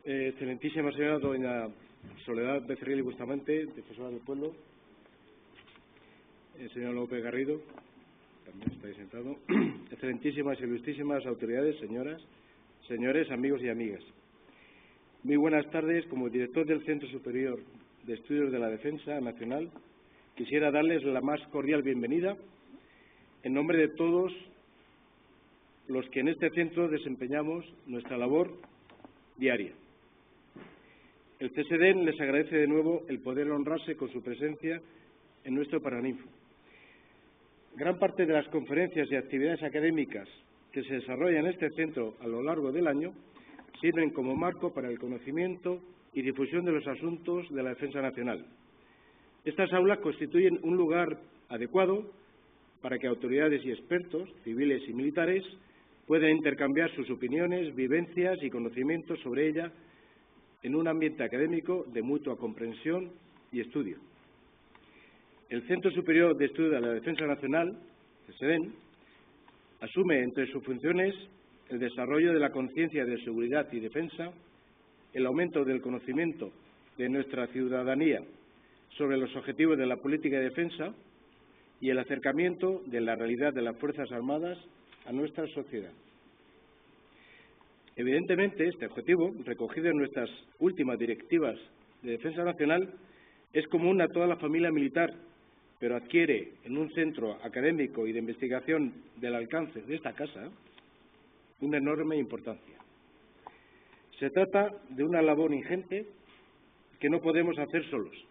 Excelentísima señora doña Soledad Becerril y Bustamante, defensora del pueblo. El señor López Garrido, también está ahí sentado. Excelentísimas y ilustrísimas autoridades, señoras, señores, amigos y amigas. Muy buenas tardes. Como director del Centro Superior de Estudios de la Defensa Nacional, quisiera darles la más cordial bienvenida en nombre de todos los que en este centro desempeñamos nuestra labor diaria. El CSDEN les agradece de nuevo el poder honrarse con su presencia en nuestro Paraninfo. Gran parte de las conferencias y actividades académicas que se desarrollan en este centro a lo largo del año sirven como marco para el conocimiento y difusión de los asuntos de la defensa nacional. Estas aulas constituyen un lugar adecuado para que autoridades y expertos, civiles y militares, puedan intercambiar sus opiniones, vivencias y conocimientos sobre ella en un ambiente académico de mutua comprensión y estudio. El Centro Superior de Estudios de la Defensa Nacional, CSDEN, asume entre sus funciones el desarrollo de la conciencia de seguridad y defensa, el aumento del conocimiento de nuestra ciudadanía sobre los objetivos de la política de defensa y el acercamiento de la realidad de las Fuerzas Armadas a nuestra sociedad. Evidentemente, este objetivo, recogido en nuestras últimas directivas de defensa nacional, es común a toda la familia militar, pero adquiere en un centro académico y de investigación del alcance de esta casa una enorme importancia. Se trata de una labor ingente que no podemos hacer solos.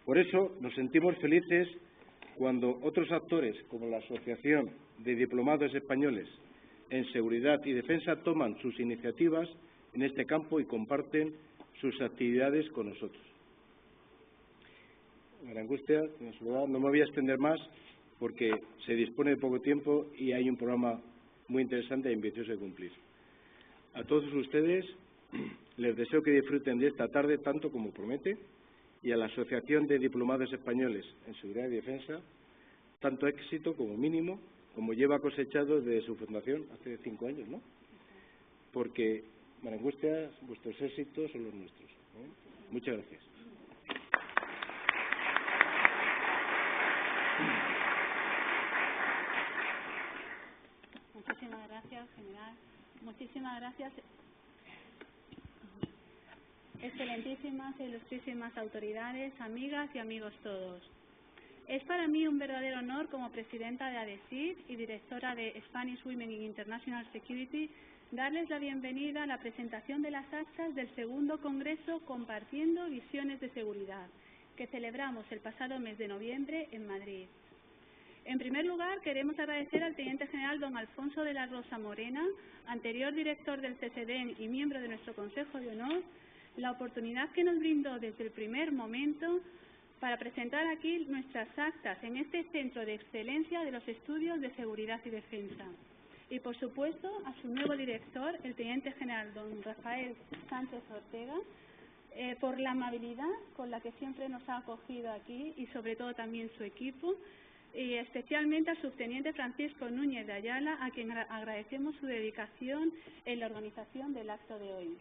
Por eso nos sentimos felices cuando otros actores, como la Asociación de Diplomados Españoles en Seguridad y Defensa, toman sus iniciativas en este campo y comparten sus actividades con nosotros. María Angustia, no me voy a extender más porque se dispone de poco tiempo y hay un programa muy interesante e ambicioso de cumplir. A todos ustedes les deseo que disfruten de esta tarde tanto como promete, y a la Asociación de Diplomados Españoles en Seguridad y Defensa tanto éxito como mínimo, como lleva cosechado desde su fundación hace 5 años, ¿no? Porque, María Angustia, vuestros éxitos son los nuestros, ¿eh? Muchas gracias. Muchísimas gracias, general. Muchísimas gracias. Excelentísimas e ilustrísimas autoridades, amigas y amigos todos. Es para mí un verdadero honor, como presidenta de ADESID y directora de Spanish Women in International Security, darles la bienvenida a la presentación de las actas del segundo Congreso Compartiendo Visiones de Seguridad, que celebramos el pasado mes de noviembre en Madrid. En primer lugar, queremos agradecer al Teniente General don Alfonso de la Rosa Morena, anterior director del CSDEN y miembro de nuestro Consejo de Honor, la oportunidad que nos brindó desde el primer momento para presentar aquí nuestras actas en este Centro de Excelencia de los Estudios de Seguridad y Defensa. Y, por supuesto, a su nuevo director, el Teniente General don Rafael Sánchez Ortega, por la amabilidad con la que siempre nos ha acogido aquí y, sobre todo, también su equipo, y especialmente al subteniente Francisco Núñez de Ayala, a quien agradecemos su dedicación en la organización del acto de hoy.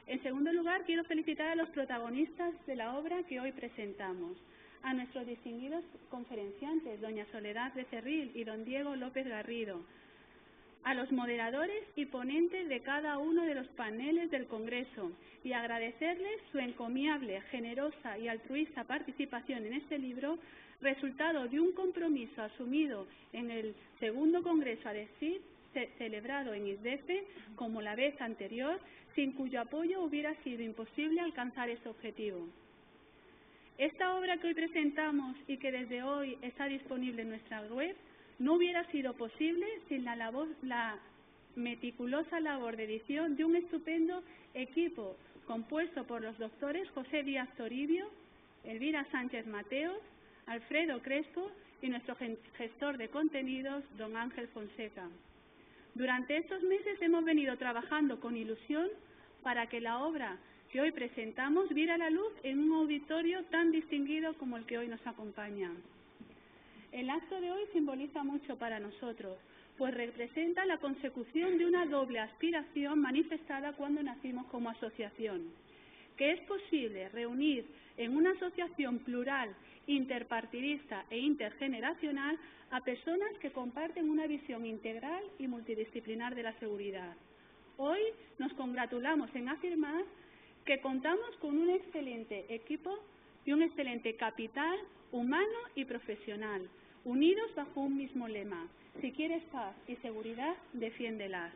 En segundo lugar, quiero felicitar a los protagonistas de la obra que hoy presentamos, a nuestros distinguidos conferenciantes, doña Soledad Becerril y don Diego López Garrido, a los moderadores y ponentes de cada uno de los paneles del Congreso y agradecerles su encomiable, generosa y altruista participación en este libro, resultado de un compromiso asumido en el segundo Congreso ADESID, celebrado en ISDEFE, como la vez anterior, sin cuyo apoyo hubiera sido imposible alcanzar ese objetivo. Esta obra que hoy presentamos y que desde hoy está disponible en nuestra web no hubiera sido posible sin la meticulosa labor de edición de un estupendo equipo compuesto por los doctores José Díaz Toribio, Elvira Sánchez Mateos, Alfredo Crespo y nuestro gestor de contenidos, don Ángel Fonseca. Durante estos meses hemos venido trabajando con ilusión para que la obra que hoy presentamos viera la luz en un auditorio tan distinguido como el que hoy nos acompaña. El acto de hoy simboliza mucho para nosotros, pues representa la consecución de una doble aspiración manifestada cuando nacimos como asociación, que es posible reunir en una asociación plural, interpartidista e intergeneracional a personas que comparten una visión integral y multidisciplinar de la seguridad. Hoy nos congratulamos en afirmar que contamos con un excelente equipo y un excelente capital humano y profesional, unidos bajo un mismo lema: si quieres paz y seguridad, defiéndelas.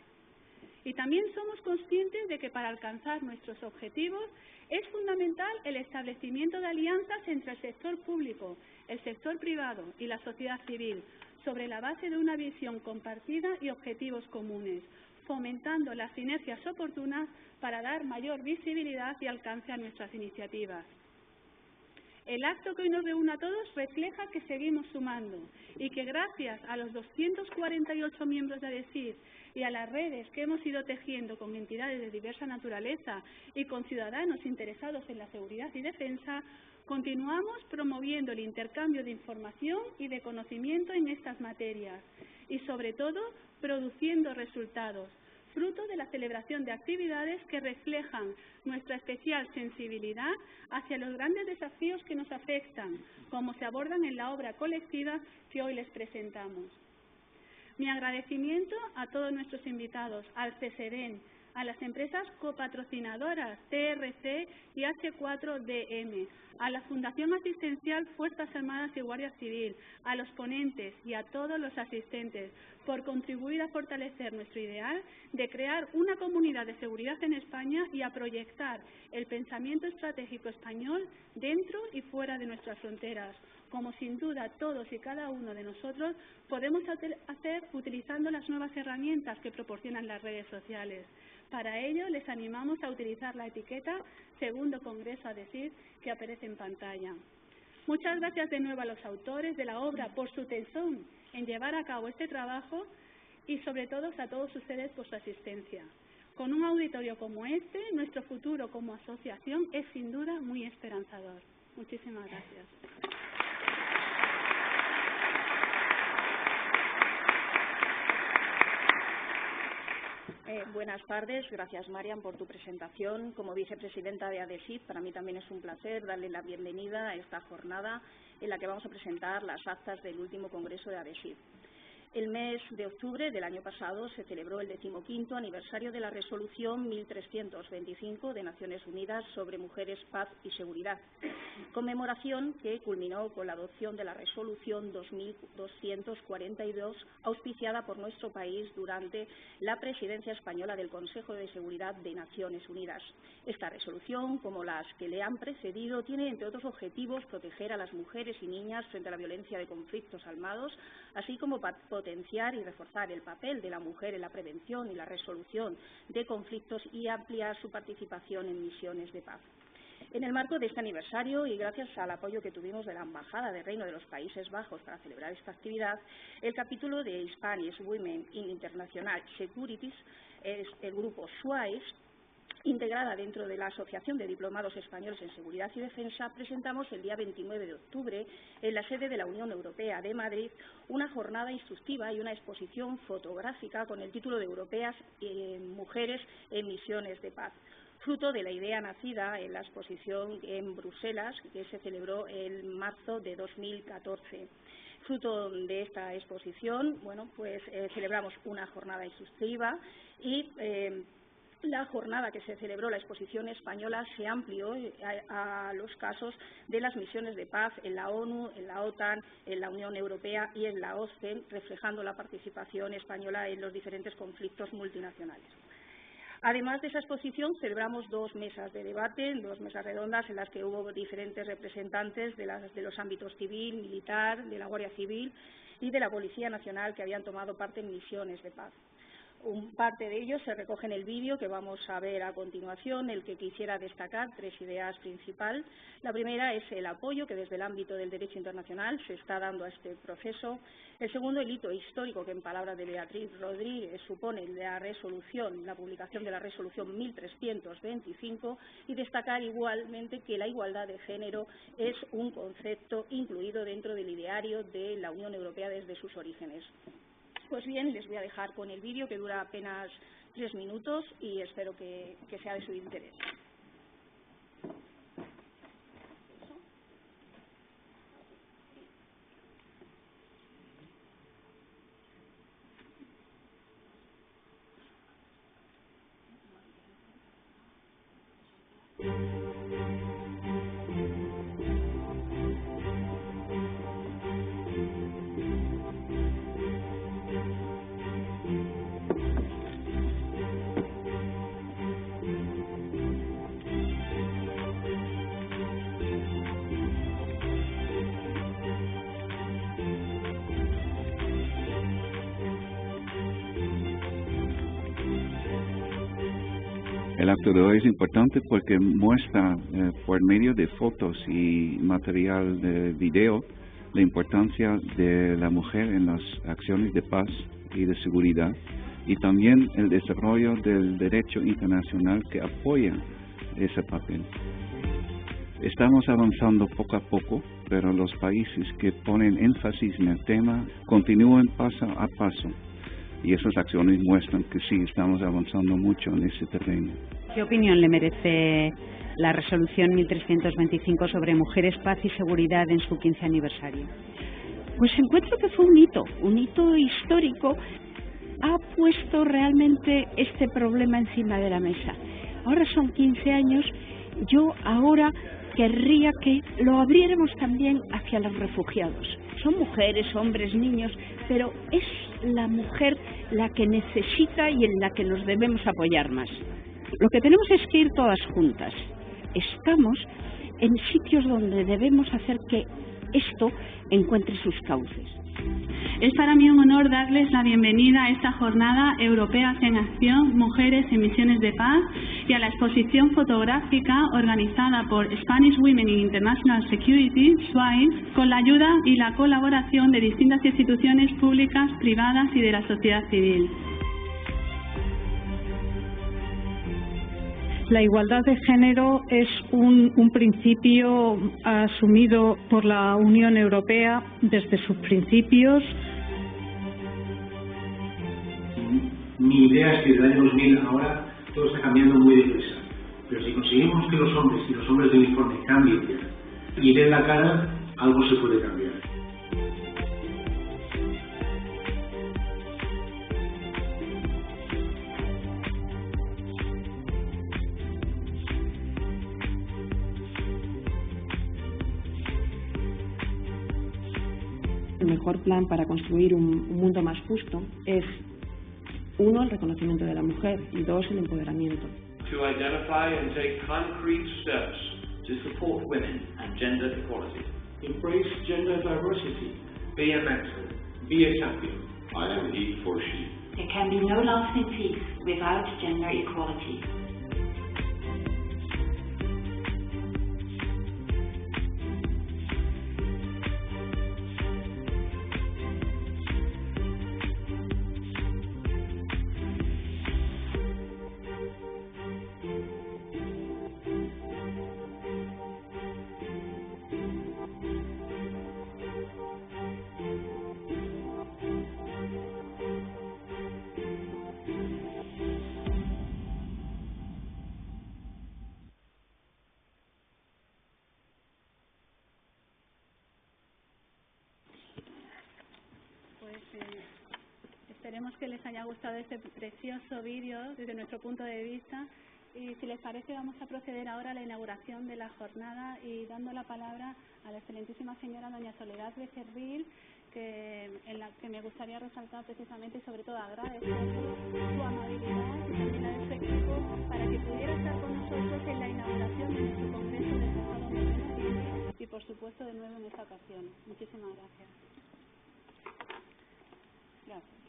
Y también somos conscientes de que para alcanzar nuestros objetivos es fundamental el establecimiento de alianzas entre el sector público, el sector privado y la sociedad civil, sobre la base de una visión compartida y objetivos comunes, fomentando las sinergias oportunas para dar mayor visibilidad y alcance a nuestras iniciativas. El acto que hoy nos reúne a todos refleja que seguimos sumando y que gracias a los 248 miembros de ADESID y a las redes que hemos ido tejiendo con entidades de diversa naturaleza y con ciudadanos interesados en la seguridad y defensa, continuamos promoviendo el intercambio de información y de conocimiento en estas materias y, sobre todo, produciendo resultados, fruto de la celebración de actividades que reflejan nuestra especial sensibilidad hacia los grandes desafíos que nos afectan, como se abordan en la obra colectiva que hoy les presentamos. Mi agradecimiento a todos nuestros invitados, al CESEDEN, a las empresas copatrocinadoras TRC y H4DM, a la Fundación Asistencial Fuerzas Armadas y Guardia Civil, a los ponentes y a todos los asistentes por contribuir a fortalecer nuestro ideal de crear una comunidad de seguridad en España y a proyectar el pensamiento estratégico español dentro y fuera de nuestras fronteras, como sin duda todos y cada uno de nosotros podemos hacer utilizando las nuevas herramientas que proporcionan las redes sociales. Para ello, les animamos a utilizar la etiqueta Segundo Congreso ADESID que aparece en pantalla. Muchas gracias de nuevo a los autores de la obra por su tesón en llevar a cabo este trabajo y, sobre todo, a todos ustedes por su asistencia. Con un auditorio como este, nuestro futuro como asociación es sin duda muy esperanzador. Muchísimas gracias. Buenas tardes, gracias Marian por tu presentación. Como vicepresidenta de ADESID, para mí también es un placer darle la bienvenida a esta jornada en la que vamos a presentar las actas del último congreso de ADESID. El mes de octubre del año pasado se celebró el 15º aniversario de la Resolución 1325 de Naciones Unidas sobre Mujeres, Paz y Seguridad, conmemoración que culminó con la adopción de la Resolución 2242, auspiciada por nuestro país durante la presidencia española del Consejo de Seguridad de Naciones Unidas. Esta resolución, como las que le han precedido, tiene, entre otros objetivos, proteger a las mujeres y niñas frente a la violencia de conflictos armados, así como potenciar y reforzar el papel de la mujer en la prevención y la resolución de conflictos y ampliar su participación en misiones de paz. En el marco de este aniversario y gracias al apoyo que tuvimos de la Embajada del Reino de los Países Bajos para celebrar esta actividad, el capítulo de Spanish Women in International Securities, el grupo SWICE, integrada dentro de la Asociación de Diplomados Españoles en Seguridad y Defensa, presentamos el día 29 de octubre en la sede de la Unión Europea de Madrid una jornada instructiva y una exposición fotográfica con el título de Europeas Mujeres en Misiones de Paz, fruto de la idea nacida en la exposición en Bruselas que se celebró en marzo de 2014. Fruto de esta exposición, celebramos una jornada instructiva y la jornada que se celebró, la exposición española, se amplió a los casos de las misiones de paz en la ONU, en la OTAN, en la Unión Europea y en la OSCE, reflejando la participación española en los diferentes conflictos multinacionales. Además de esa exposición, celebramos dos mesas de debate, dos mesas redondas en las que hubo diferentes representantes de los ámbitos civil, militar, de la Guardia Civil y de la Policía Nacional que habían tomado parte en misiones de paz. Parte de ellos se recoge en el vídeo que vamos a ver a continuación, el que quisiera destacar tres ideas principales. La primera es el apoyo que desde el ámbito del derecho internacional se está dando a este proceso. El segundo, el hito histórico que, en palabras de Beatriz Rodríguez, supone la publicación de la Resolución 1325, y destacar igualmente que la igualdad de género es un concepto incluido dentro del ideario de la Unión Europea desde sus orígenes. Pues bien, les voy a dejar con el vídeo, que dura apenas 3 minutos, y espero que sea de su interés. El acto de hoy es importante porque muestra por medio de fotos y material de video la importancia de la mujer en las acciones de paz y de seguridad, y también el desarrollo del derecho internacional que apoya ese papel. Estamos avanzando poco a poco, pero los países que ponen énfasis en el tema continúan paso a paso. Y esas acciones muestran que sí, estamos avanzando mucho en ese terreno. ¿Qué opinión le merece la resolución 1325 sobre mujeres, paz y seguridad en su 15 aniversario? Pues encuentro que fue un hito histórico. Ha puesto realmente este problema encima de la mesa. Ahora son 15 años, yo ahora querría que lo abriéramos también hacia los refugiados. Son mujeres, hombres, niños, pero es la mujer la que necesita y en la que nos debemos apoyar más. Lo que tenemos es que ir todas juntas. Estamos en sitios donde debemos hacer que esto encuentre sus cauces. Es para mí un honor darles la bienvenida a esta jornada Europeas en Acción, Mujeres en Misiones de Paz, y a la exposición fotográfica organizada por Spanish Women in International Security, SWISE, con la ayuda y la colaboración de distintas instituciones públicas, privadas y de la sociedad civil. La igualdad de género es un principio asumido por la Unión Europea desde sus principios. Mi idea es que desde el año 2000 ahora todo está cambiando muy deprisa. Pero si conseguimos que los hombres y los hombres de uniforme cambien y den la cara, algo se puede cambiar. El mejor plan para construir un mundo más justo es, 1, el reconocimiento de la mujer, y 2, el empoderamiento. To identify and take concrete steps to support women and gender equality. Embrace gender diversity. Be a mentor. Be a champion. I am he for she. There can be no lasting peace without gender equality. Esperemos que les haya gustado este precioso vídeo desde nuestro punto de vista, y si les parece vamos a proceder ahora a la inauguración de la jornada, y dando la palabra a la excelentísima señora doña Soledad Becerril, en la que me gustaría resaltar precisamente y sobre todo agradecer su amabilidad y también la de su equipo para que pudiera estar con nosotros en la inauguración de nuestro congreso del pasado mes de noviembre y por supuesto de nuevo en esta ocasión. Muchísimas gracias. Gracias.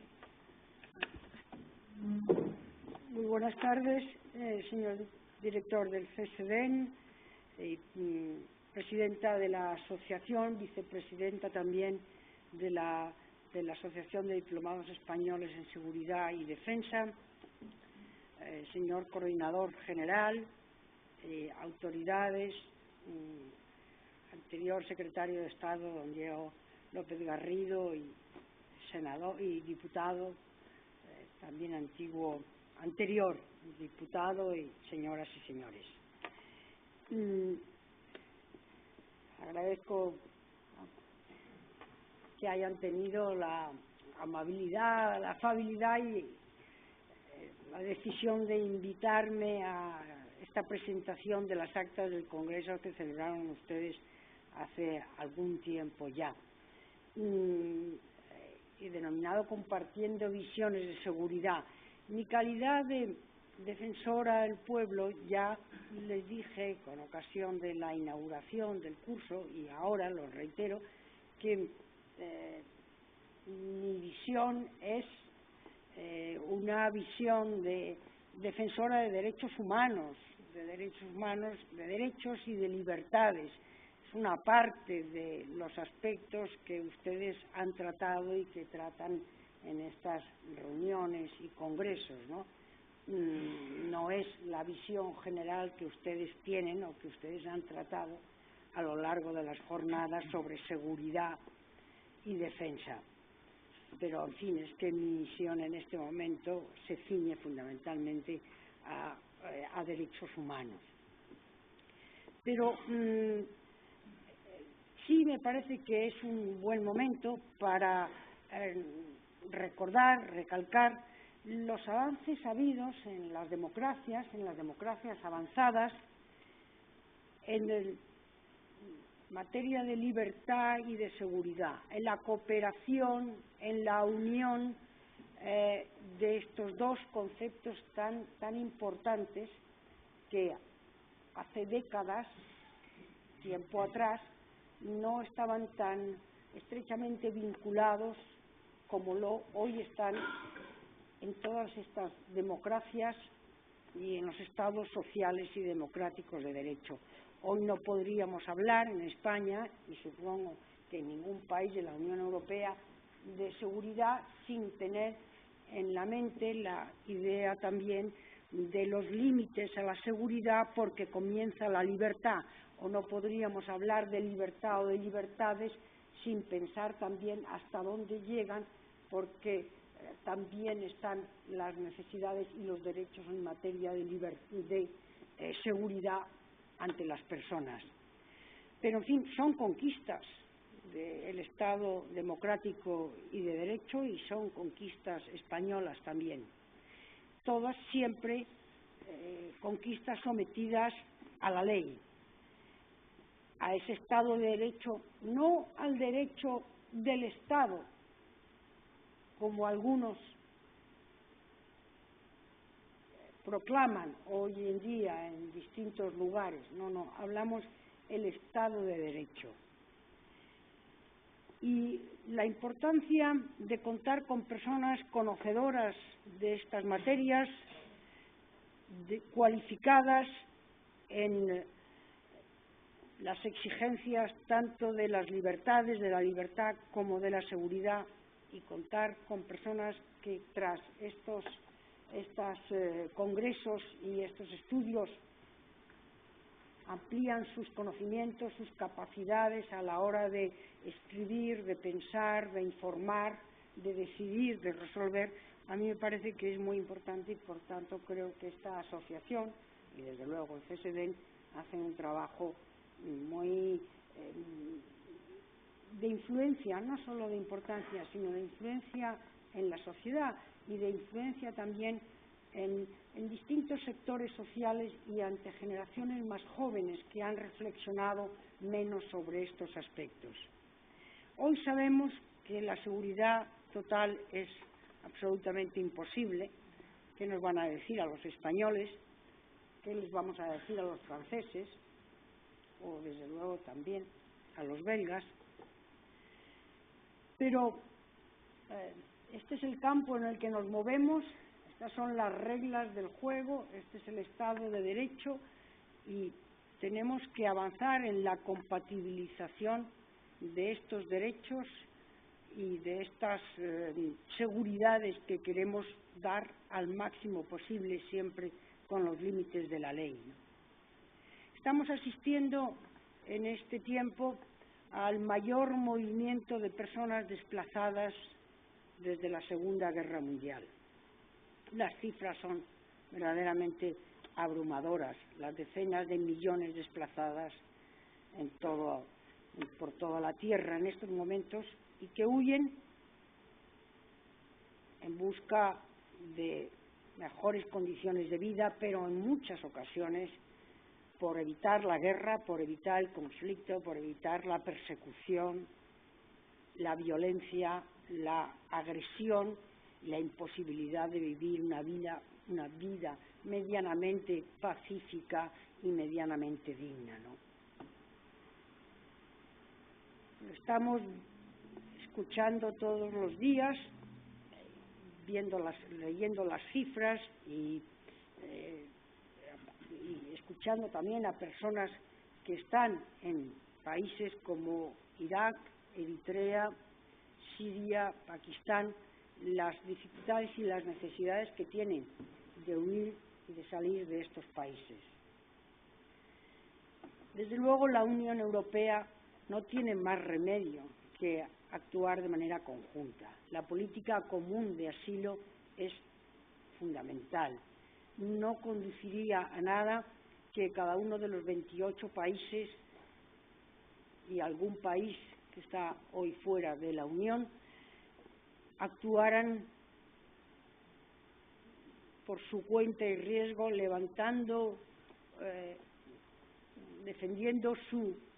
Muy buenas tardes, señor director del CESEDEN, presidenta de la asociación, vicepresidenta también de la Asociación de Diplomados Españoles en Seguridad y Defensa, señor coordinador general, autoridades, anterior secretario de Estado, don Diego López Garrido, y senador y diputado, también anterior diputado y señoras y señores. Agradezco que hayan tenido la amabilidad, la afabilidad y la decisión de invitarme a esta presentación de las actas del Congreso que celebraron ustedes hace algún tiempo ya, y denominado Compartiendo Visiones de Seguridad. Mi calidad de defensora del pueblo, ya les dije con ocasión de la inauguración del curso, y ahora lo reitero, que mi visión es una visión de defensora de derechos humanos, de derechos y de libertades. Es una parte de los aspectos que ustedes han tratado y que tratan en estas reuniones y congresos, ¿no? No es la visión general que ustedes tienen o que ustedes han tratado a lo largo de las jornadas sobre seguridad y defensa. Pero, en fin, es que mi misión en este momento se ciñe fundamentalmente a derechos humanos. Pero sí me parece que es un buen momento para recalcar los avances habidos en las democracias avanzadas, en materia de libertad y de seguridad, en la cooperación, en la unión de estos dos conceptos tan importantes que hace décadas, tiempo atrás, no estaban tan estrechamente vinculados como hoy están en todas estas democracias y en los estados sociales y democráticos de derecho. Hoy no podríamos hablar en España, y supongo que en ningún país de la Unión Europea, de seguridad sin tener en la mente la idea también de los límites a la seguridad, porque comienza la libertad. O no podríamos hablar de libertad o de libertades sin pensar también hasta dónde llegan, porque también están las necesidades y los derechos en materia de seguridad ante las personas. Pero, en fin, son conquistas del Estado democrático y de derecho, y son conquistas españolas también. Todas siempre conquistas sometidas a la ley, a ese Estado de derecho, no al derecho del Estado, como algunos proclaman hoy en día en distintos lugares. No, hablamos el Estado de Derecho. Y la importancia de contar con personas conocedoras de estas materias, cualificadas en las exigencias tanto de las libertades, de la libertad como de la seguridad, y contar con personas que tras estos congresos y estos estudios amplían sus conocimientos, sus capacidades a la hora de escribir, de pensar, de informar, de decidir, de resolver. A mí me parece que es muy importante, y por tanto creo que esta asociación y desde luego el CSDEN hacen un trabajo muy de influencia, no solo de importancia, sino de influencia en la sociedad y de influencia también en distintos sectores sociales y ante generaciones más jóvenes que han reflexionado menos sobre estos aspectos. Hoy sabemos que la seguridad total es absolutamente imposible. ¿Qué nos van a decir a los españoles? ¿Qué les vamos a decir a los franceses? O desde luego también a los belgas. Pero este es el campo en el que nos movemos, estas son las reglas del juego, este es el Estado de Derecho, y tenemos que avanzar en la compatibilización de estos derechos y de estas seguridades que queremos dar al máximo posible, siempre con los límites de la ley, ¿no? Estamos asistiendo en este tiempo al mayor movimiento de personas desplazadas desde la Segunda Guerra Mundial. Las cifras son verdaderamente abrumadoras, las decenas de millones desplazadas por toda la Tierra en estos momentos y que huyen en busca de mejores condiciones de vida, pero en muchas ocasiones por evitar la guerra, por evitar el conflicto, por evitar la persecución, la violencia, la agresión, la imposibilidad de vivir una vida medianamente pacífica y medianamente digna, ¿no? Estamos escuchando todos los días, leyendo las cifras y escuchando también a personas que están en países como Irak, Eritrea, Siria, Pakistán, las dificultades y las necesidades que tienen de huir y de salir de estos países. Desde luego, la Unión Europea no tiene más remedio que actuar de manera conjunta. La política común de asilo es fundamental. No conduciría a nada que cada uno de los 28 países y algún país que está hoy fuera de la Unión actuaran por su cuenta y riesgo, defendiendo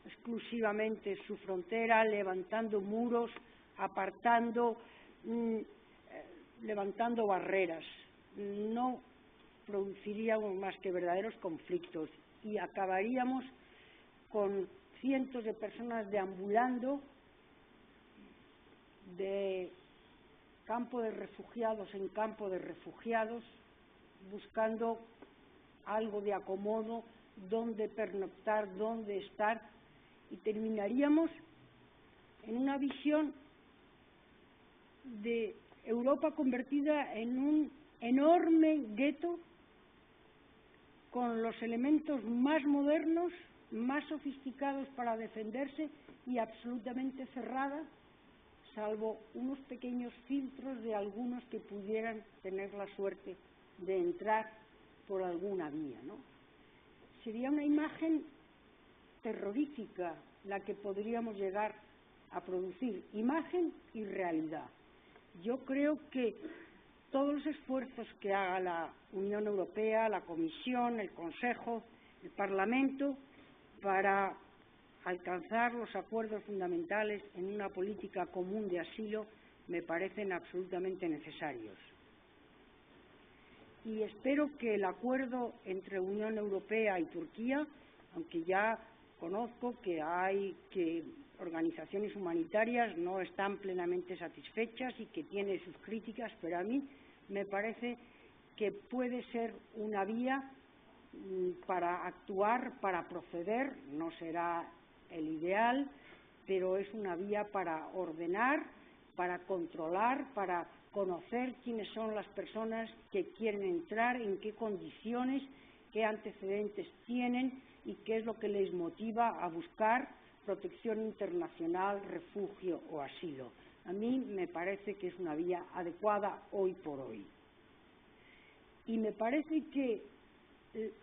exclusivamente su frontera, levantando muros, apartando, levantando barreras. No produciríamos más que verdaderos conflictos y acabaríamos con cientos de personas deambulando de campo de refugiados en campo de refugiados, buscando algo de acomodo, dónde pernoctar, dónde estar, y terminaríamos en una visión de Europa convertida en un enorme gueto con los elementos más modernos, más sofisticados para defenderse y absolutamente cerrada, salvo unos pequeños filtros de algunos que pudieran tener la suerte de entrar por alguna vía, ¿no? Sería una imagen terrorífica la que podríamos llegar a producir, imagen y realidad. Yo creo que todos los esfuerzos que haga la Unión Europea, la Comisión, el Consejo, el Parlamento, para alcanzar los acuerdos fundamentales en una política común de asilo me parecen absolutamente necesarios. Y espero que el acuerdo entre Unión Europea y Turquía, aunque ya conozco que organizaciones humanitarias no están plenamente satisfechas y que tiene sus críticas, pero a mí me parece que puede ser una vía para actuar, para proceder, no será el ideal, pero es una vía para ordenar, para controlar, para conocer quiénes son las personas que quieren entrar, en qué condiciones, qué antecedentes tienen y qué es lo que les motiva a buscar protección internacional, refugio o asilo. A mí me parece que es una vía adecuada hoy por hoy. Y me parece que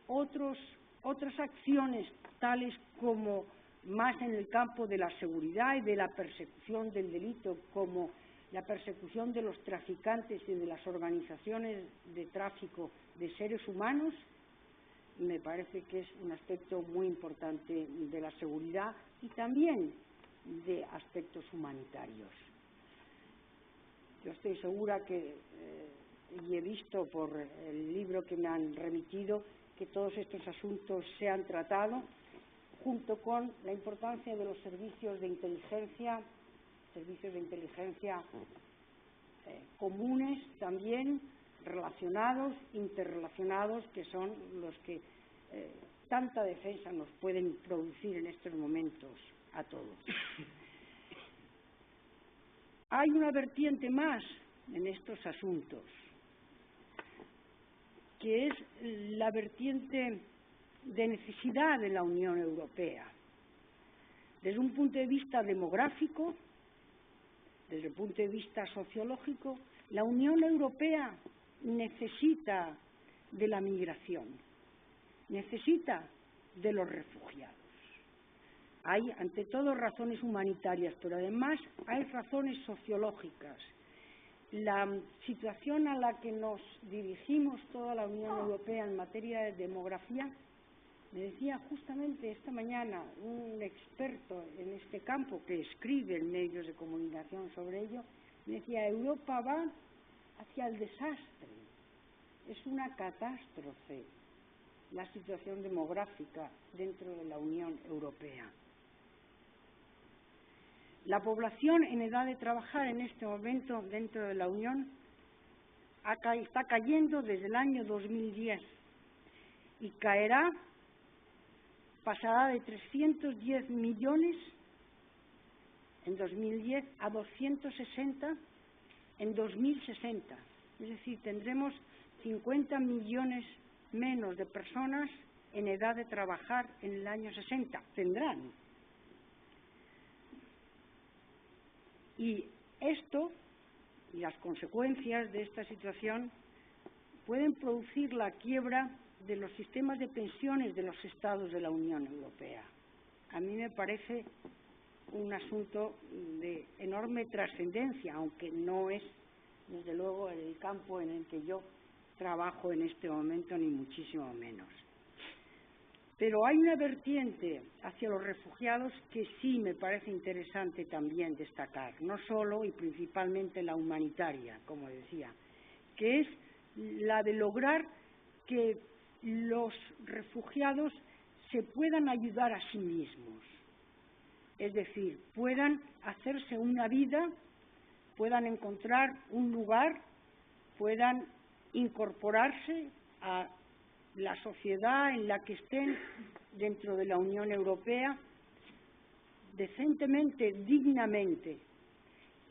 otras acciones, tales como más en el campo de la seguridad y de la persecución del delito, como la persecución de los traficantes y de las organizaciones de tráfico de seres humanos, me parece que es un aspecto muy importante de la seguridad y también de aspectos humanitarios. Yo estoy segura que, y he visto por el libro que me han remitido, que todos estos asuntos se han tratado, junto con la importancia de los servicios de inteligencia comunes también, relacionados, interrelacionados, que son los que tanta defensa nos pueden producir en estos momentos a todos. Hay una vertiente más en estos asuntos, que es la vertiente de necesidad de la Unión Europea. Desde un punto de vista demográfico, desde el punto de vista sociológico, la Unión Europea necesita de la migración, necesita de los refugiados. Hay, ante todo, razones humanitarias, pero además hay razones sociológicas. La situación a la que nos dirigimos toda la Unión Europea en materia de demografía, me decía justamente esta mañana un experto en este campo que escribe en medios de comunicación sobre ello, me decía, Europa va hacia el desastre, es una catástrofe la situación demográfica dentro de la Unión Europea. La población en edad de trabajar en este momento dentro de la Unión está cayendo desde el año 2010 y caerá, pasará de 310 millones en 2010 a 260 en 2060. Es decir, tendremos 50 millones menos de personas en edad de trabajar en el año 60. Tendrán. Y esto y las consecuencias de esta situación pueden producir la quiebra de los sistemas de pensiones de los Estados de la Unión Europea. A mí me parece un asunto de enorme trascendencia, aunque no es, desde luego, el campo en el que yo trabajo en este momento, ni muchísimo menos. Pero hay una vertiente hacia los refugiados que sí me parece interesante también destacar, no solo y principalmente la humanitaria, como decía, que es la de lograr que los refugiados se puedan ayudar a sí mismos, es decir, puedan hacerse una vida, puedan encontrar un lugar, puedan incorporarse a la sociedad en la que estén dentro de la Unión Europea decentemente, dignamente.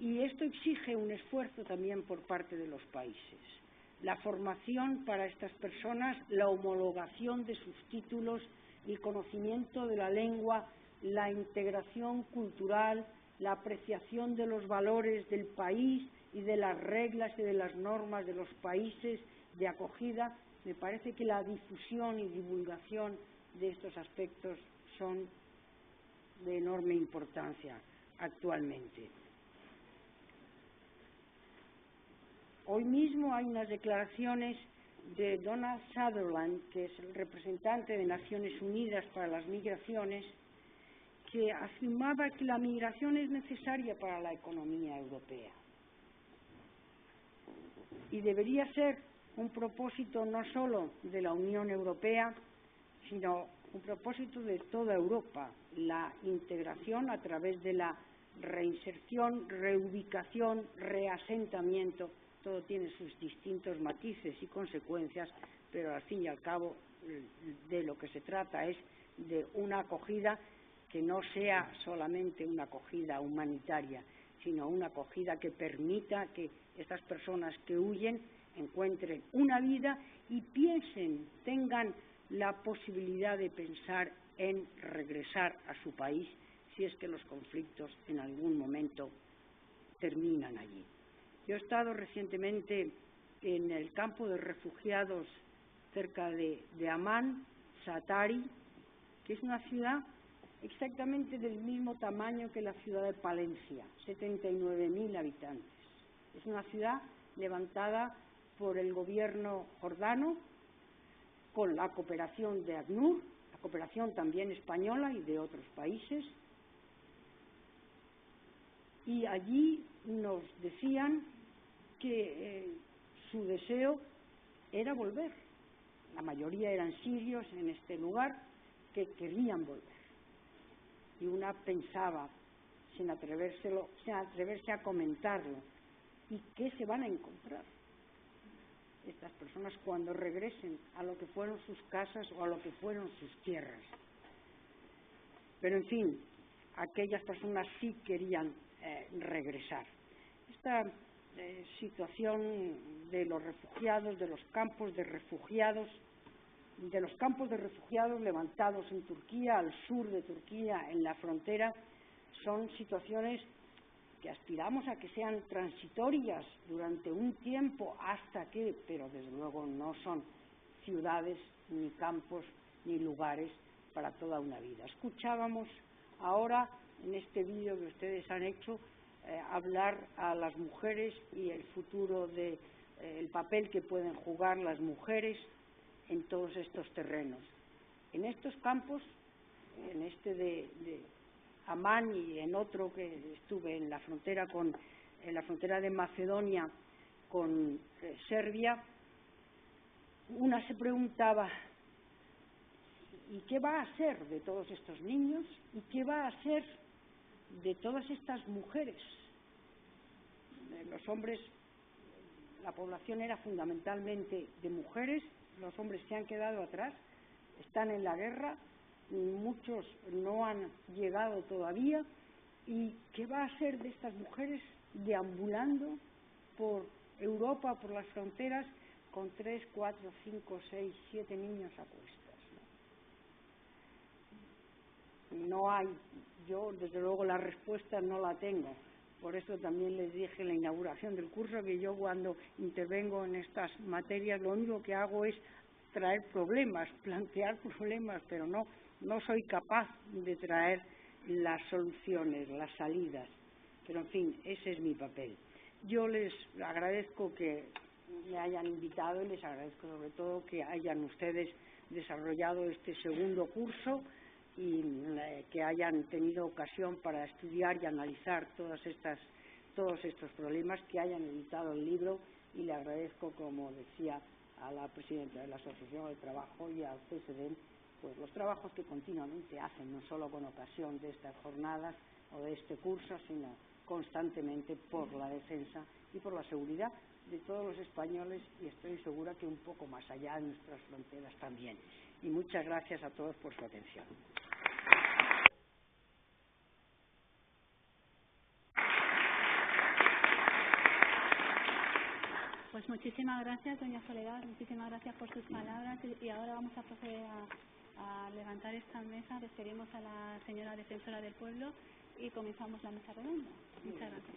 Y esto exige un esfuerzo también por parte de los países. La formación para estas personas, la homologación de sus títulos, el conocimiento de la lengua, la integración cultural, la apreciación de los valores del país y de las reglas y de las normas de los países de acogida. Me parece que la difusión y divulgación de estos aspectos son de enorme importancia actualmente. Hoy mismo hay unas declaraciones de Donald Sutherland, que es el representante de Naciones Unidas para las Migraciones, que afirmaba que la migración es necesaria para la economía europea y debería ser un propósito no solo de la Unión Europea, sino un propósito de toda Europa, la integración a través de la reinserción, reubicación, reasentamiento. Todo tiene sus distintos matices y consecuencias, pero al fin y al cabo de lo que se trata es de una acogida que no sea solamente una acogida humanitaria, sino una acogida que permita que estas personas que huyen encuentren una vida y piensen, tengan la posibilidad de pensar en regresar a su país si es que los conflictos en algún momento terminan allí. Yo he estado recientemente en el campo de refugiados cerca de Amán, Satari, que es una ciudad exactamente del mismo tamaño que la ciudad de Palencia, 79.000 habitantes. Es una ciudad levantada por el gobierno jordano con la cooperación de ACNUR, la cooperación también española y de otros países. Y allí nos decían que su deseo era volver. La mayoría eran sirios en este lugar que querían volver. Y una pensaba, sin atreverse a comentarlo, ¿y qué se van a encontrar estas personas cuando regresen a lo que fueron sus casas o a lo que fueron sus tierras? Pero en fin, aquellas personas sí querían regresar. Esta situación de los refugiados, de los campos de refugiados levantados en Turquía, al sur de Turquía, en la frontera, son situaciones que aspiramos a que sean transitorias durante un tiempo hasta que, pero desde luego no son ciudades, ni campos, ni lugares para toda una vida. Escuchábamos ahora en este vídeo que ustedes han hecho hablar a las mujeres y el futuro el papel que pueden jugar las mujeres en todos estos terrenos. En estos campos, en este de Amán y en otro que estuve en la frontera de Macedonia con Serbia, una se preguntaba: ¿y qué va a ser de todos estos niños? ¿Y qué va a ser de todas estas mujeres? Los hombres, la población era fundamentalmente de mujeres, los hombres se han quedado atrás, están en la guerra, muchos no han llegado todavía. ¿Y qué va a ser de estas mujeres deambulando por Europa, por las fronteras, con 3, 4, 5, 6, 7 niños a cuestas? No hay, yo desde luego la respuesta no la tengo. Por eso también les dije en la inauguración del curso que yo cuando intervengo en estas materias lo único que hago es traer problemas, plantear problemas, pero no soy capaz de traer las soluciones, las salidas. Pero en fin, ese es mi papel. Yo les agradezco que me hayan invitado y les agradezco sobre todo que hayan ustedes desarrollado este segundo curso y que hayan tenido ocasión para estudiar y analizar todos estos problemas, que hayan editado el libro, y le agradezco, como decía, a la presidenta de la Asociación del Trabajo y al CSD, pues los trabajos que continuamente hacen, no solo con ocasión de estas jornadas o de este curso, sino constantemente por la defensa y por la seguridad de todos los españoles, y estoy segura que un poco más allá de nuestras fronteras también. Y muchas gracias a todos por su atención. Pues muchísimas gracias, doña Soledad, muchísimas gracias por sus palabras, y ahora vamos a proceder a levantar esta mesa. Despedimos a la señora defensora del pueblo y comenzamos la mesa redonda. Muchas gracias.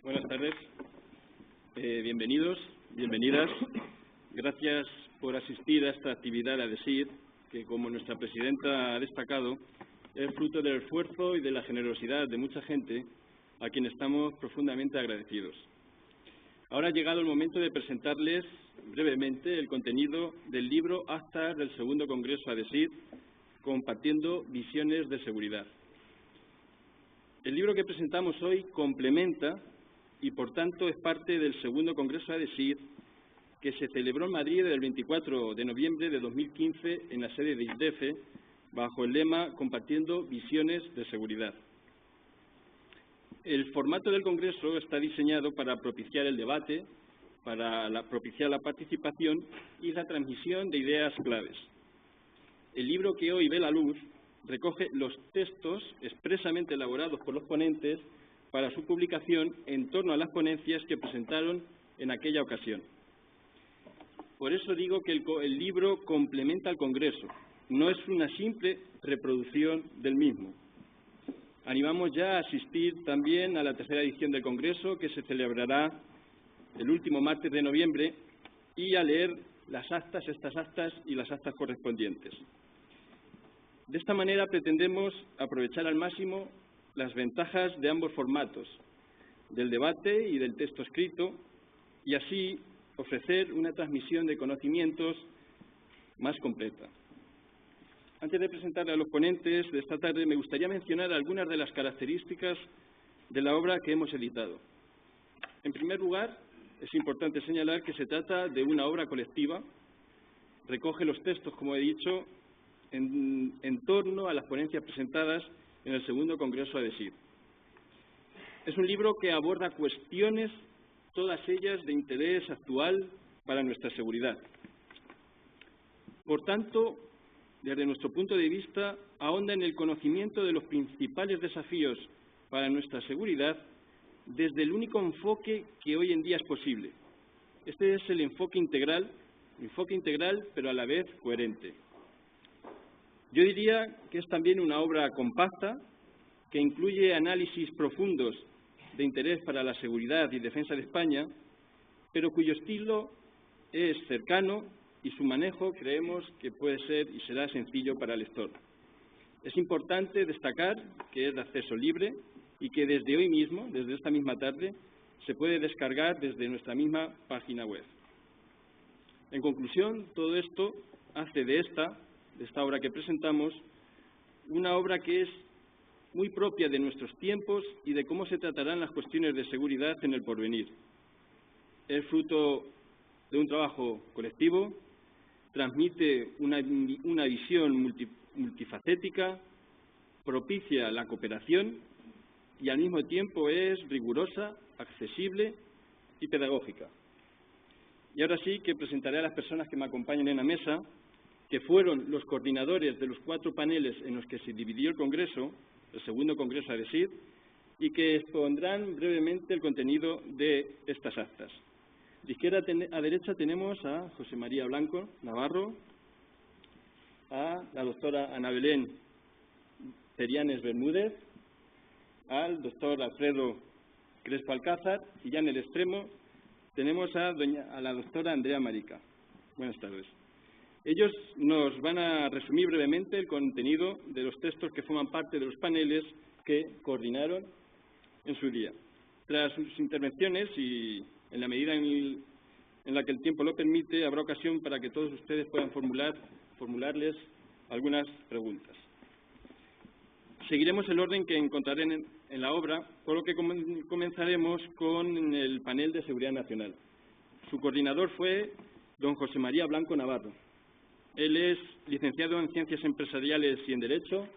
Buenas tardes, bienvenidos, bienvenidas. Gracias por asistir a esta actividad de ADESIR, que, como nuestra presidenta ha destacado, es fruto del esfuerzo y de la generosidad de mucha gente, a quien estamos profundamente agradecidos. Ahora ha llegado el momento de presentarles brevemente el contenido del libro Actas del Segundo Congreso ADESIR, compartiendo visiones de seguridad. El libro que presentamos hoy complementa y, por tanto, es parte del Segundo Congreso ADESIR, que se celebró en Madrid el 24 de noviembre de 2015 en la sede de ISDEFE, bajo el lema Compartiendo Visiones de Seguridad. El formato del Congreso está diseñado para propiciar el debate, para propiciar la participación y la transmisión de ideas claves. el libro que hoy ve la luz recoge los textos expresamente elaborados por los ponentes para su publicación en torno a las ponencias que presentaron en aquella ocasión. Por eso digo que el libro complementa al Congreso, no es una simple reproducción del mismo. Animamos ya a asistir también a la tercera edición del Congreso, que se celebrará el último martes de noviembre, y a leer estas actas y las actas correspondientes. De esta manera pretendemos aprovechar al máximo las ventajas de ambos formatos, del debate y del texto escrito, y así ofrecer una transmisión de conocimientos más completa. Antes de presentarle a los ponentes de esta tarde, me gustaría mencionar algunas de las características de la obra que hemos editado. En primer lugar, es importante señalar que se trata de una obra colectiva, recoge los textos, como he dicho, en torno a las ponencias presentadas en el segundo Congreso ADESID. Es un libro que aborda cuestiones, todas ellas de interés actual para nuestra seguridad. Por tanto, desde nuestro punto de vista, ahonda en el conocimiento de los principales desafíos para nuestra seguridad desde el único enfoque que hoy en día es posible. Este es el enfoque integral pero a la vez coherente. Yo diría que es también una obra compacta que incluye análisis profundos de interés para la seguridad y defensa de España, pero cuyo estilo es cercano y su manejo creemos que puede ser y será sencillo para el lector. Es importante destacar que es de acceso libre y que desde hoy mismo, desde esta misma tarde, se puede descargar desde nuestra misma página web. En conclusión, todo esto hace de esta obra que presentamos una obra que es muy propia de nuestros tiempos y de cómo se tratarán las cuestiones de seguridad en el porvenir. Es fruto de un trabajo colectivo, transmite una visión multifacética, propicia la cooperación y al mismo tiempo es rigurosa, accesible y pedagógica. Y ahora sí que presentaré a las personas que me acompañan en la mesa, que fueron los coordinadores de los 4 paneles en los que se dividió el Congreso, el segundo Congreso ADESID, y que expondrán brevemente el contenido de estas actas. De izquierda a derecha tenemos a José María Blanco Navarro, a la doctora Ana Belén Perianes Bermúdez, al doctor Alfredo Crespo Alcázar, y ya en el extremo tenemos a la doctora Andrea Marica. Buenas tardes. Ellos nos van a resumir brevemente el contenido de los textos que forman parte de los paneles que coordinaron en su día. Tras sus intervenciones y en la medida en la que el tiempo lo permite, habrá ocasión para que todos ustedes puedan formularles algunas preguntas. Seguiremos el orden que encontrarán en la obra, por lo que comenzaremos con el panel de Seguridad Nacional. Su coordinador fue don José María Blanco Navarro. Él es licenciado en Ciencias Empresariales y en Derecho,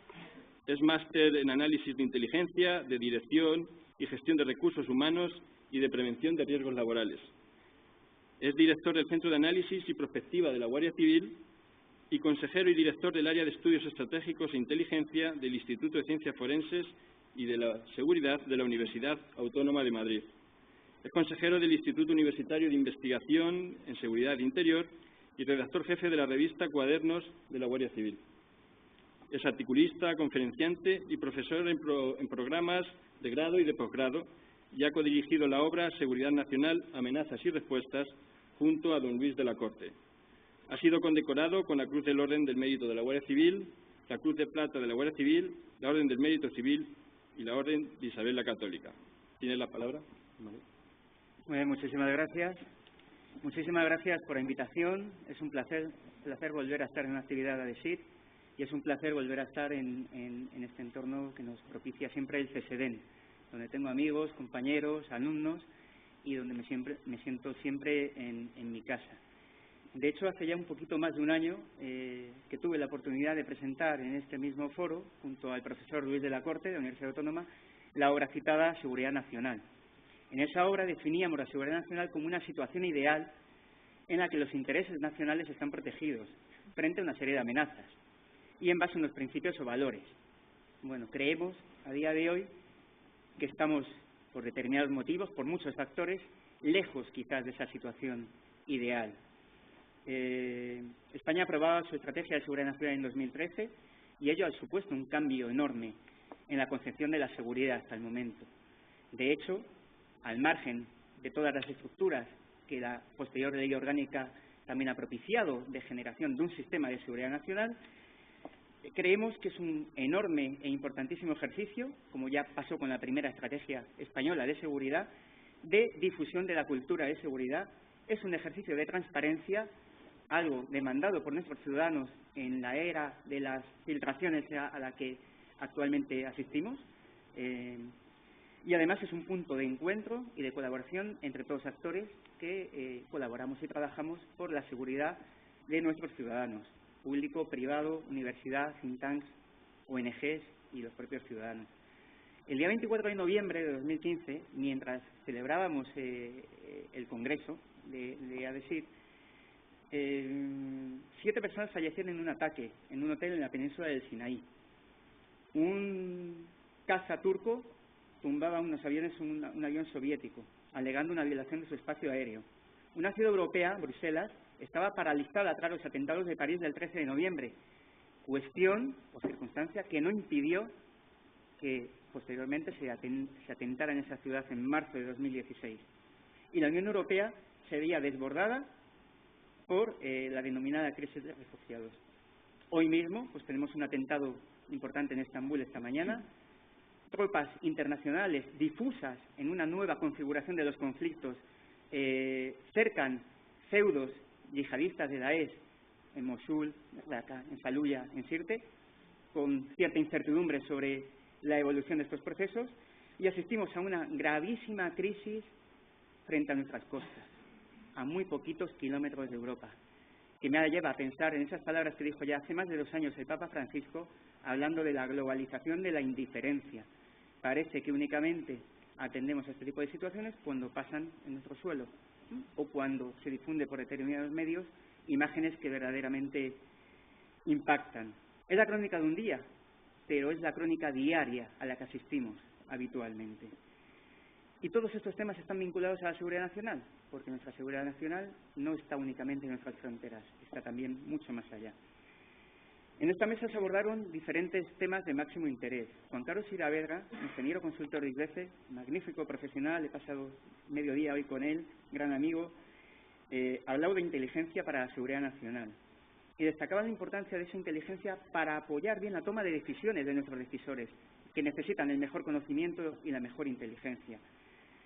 es máster en Análisis de Inteligencia, de Dirección y Gestión de Recursos Humanos y de Prevención de Riesgos Laborales. Es director del Centro de Análisis y Prospectiva de la Guardia Civil y consejero y director del Área de Estudios Estratégicos e Inteligencia del Instituto de Ciencias Forenses y de la Seguridad de la Universidad Autónoma de Madrid. Es consejero del Instituto Universitario de Investigación en Seguridad Interior y redactor jefe de la revista Cuadernos de la Guardia Civil. Es articulista, conferenciante y profesor en programas de grado y de posgrado y ha codirigido la obra Seguridad Nacional, Amenazas y Respuestas junto a don Luis de la Corte. Ha sido condecorado con la Cruz del Orden del Mérito de la Guardia Civil, la Cruz de Plata de la Guardia Civil, la Orden del Mérito Civil y la Orden de Isabel la Católica. ¿Tiene la palabra? Muy bien, muchísimas gracias. Muchísimas gracias por la invitación. Es un placer volver a estar en una actividad de ADESID y es un placer volver a estar en este entorno que nos propicia siempre el CSEDEN, donde tengo amigos, compañeros, alumnos y donde me siento siempre en mi casa. De hecho, hace ya un poquito más de un año que tuve la oportunidad de presentar en este mismo foro, junto al profesor Luis de la Corte, de la Universidad Autónoma, la obra citada Seguridad Nacional. En esa obra definíamos la seguridad nacional como una situación ideal en la que los intereses nacionales están protegidos frente a una serie de amenazas. y en base a unos principios o valores. Bueno, creemos a día de hoy que estamos, por determinados motivos, por muchos factores, lejos quizás de esa situación ideal. España aprobaba su estrategia de seguridad nacional en 2013 y ello ha supuesto un cambio enorme en la concepción de la seguridad hasta el momento. De hecho, al margen de todas las estructuras que la posterior ley orgánica también ha propiciado de generación de un sistema de seguridad nacional, creemos que es un enorme e importantísimo ejercicio, como ya pasó con la primera estrategia española de seguridad, de difusión de la cultura de seguridad. Es un ejercicio de transparencia, algo demandado por nuestros ciudadanos en la era de las filtraciones a la que actualmente asistimos, y además es un punto de encuentro y de colaboración entre todos los actores que colaboramos y trabajamos por la seguridad de nuestros ciudadanos, público, privado, universidad, think tanks, ONGs y los propios ciudadanos. El día 24 de noviembre de 2015, mientras celebrábamos el Congreso de ADESID, 7 personas fallecieron en un ataque en un hotel en la península del Sinaí. Un caza turco tumbaba unos aviones, un avión soviético, alegando una violación de su espacio aéreo. Una ciudad europea, Bruselas, estaba paralizada tras los atentados de París del 13 de noviembre, cuestión o circunstancia que no impidió que posteriormente se atentara en esa ciudad en marzo de 2016. Y la Unión Europea se veía desbordada por la denominada crisis de refugiados. Hoy mismo pues tenemos un atentado importante en Estambul esta mañana, tropas internacionales difusas en una nueva configuración de los conflictos cercan feudos yihadistas de Daesh en Mosul, en Faluya, en Sirte, con cierta incertidumbre sobre la evolución de estos procesos, y asistimos a una gravísima crisis frente a nuestras costas, a muy poquitos kilómetros de Europa, que me lleva a pensar en esas palabras que dijo ya hace más de 2 años el Papa Francisco, hablando de la globalización de la indiferencia. Parece que únicamente atendemos a este tipo de situaciones cuando pasan en nuestro suelo, o cuando se difunde por determinados medios imágenes que verdaderamente impactan. Es la crónica de un día, pero es la crónica diaria a la que asistimos habitualmente. Y todos estos temas están vinculados a la seguridad nacional, porque nuestra seguridad nacional no está únicamente en nuestras fronteras, está también mucho más allá. En esta mesa se abordaron diferentes temas de máximo interés. Juan Carlos Saavedra, ingeniero consultor de IGF, magnífico profesional, he pasado medio día hoy con él, gran amigo, habló de inteligencia para la seguridad nacional y destacaba la importancia de esa inteligencia para apoyar bien la toma de decisiones de nuestros decisores, que necesitan el mejor conocimiento y la mejor inteligencia.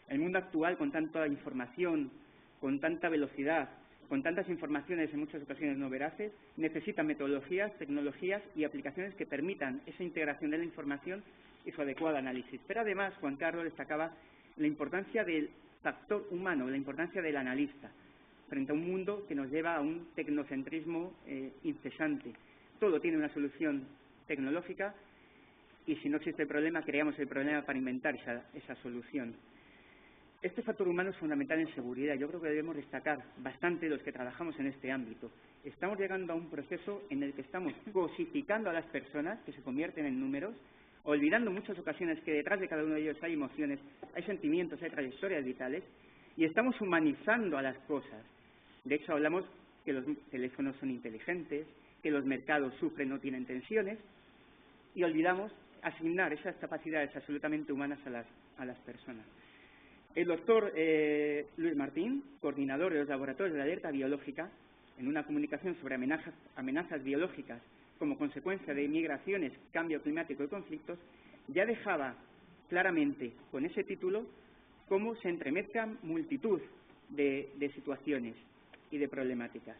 El mundo actual, con tanta información, con tanta velocidad, con tantas informaciones en muchas ocasiones no veraces, necesita metodologías, tecnologías y aplicaciones que permitan esa integración de la información y su adecuado análisis. Pero además, Juan Carlos destacaba la importancia del factor humano, la importancia del analista, frente a un mundo que nos lleva a un tecnocentrismo incesante. Todo tiene una solución tecnológica y si no existe el problema, creamos el problema para inventar esa solución. Este factor humano es fundamental en seguridad. Yo creo que debemos destacar bastante los que trabajamos en este ámbito. Estamos llegando a un proceso en el que estamos cosificando a las personas, que se convierten en números, olvidando en muchas ocasiones que detrás de cada uno de ellos hay emociones, hay sentimientos, hay trayectorias vitales, y estamos humanizando a las cosas. De hecho, hablamos que los teléfonos son inteligentes, que los mercados sufren, no tienen tensiones, y olvidamos asignar esas capacidades absolutamente humanas a las personas. El doctor Luis Martín, coordinador de los laboratorios de alerta biológica, en una comunicación sobre amenazas biológicas como consecuencia de migraciones, cambio climático y conflictos, ya dejaba claramente con ese título cómo se entremezclan multitud de situaciones y de problemáticas.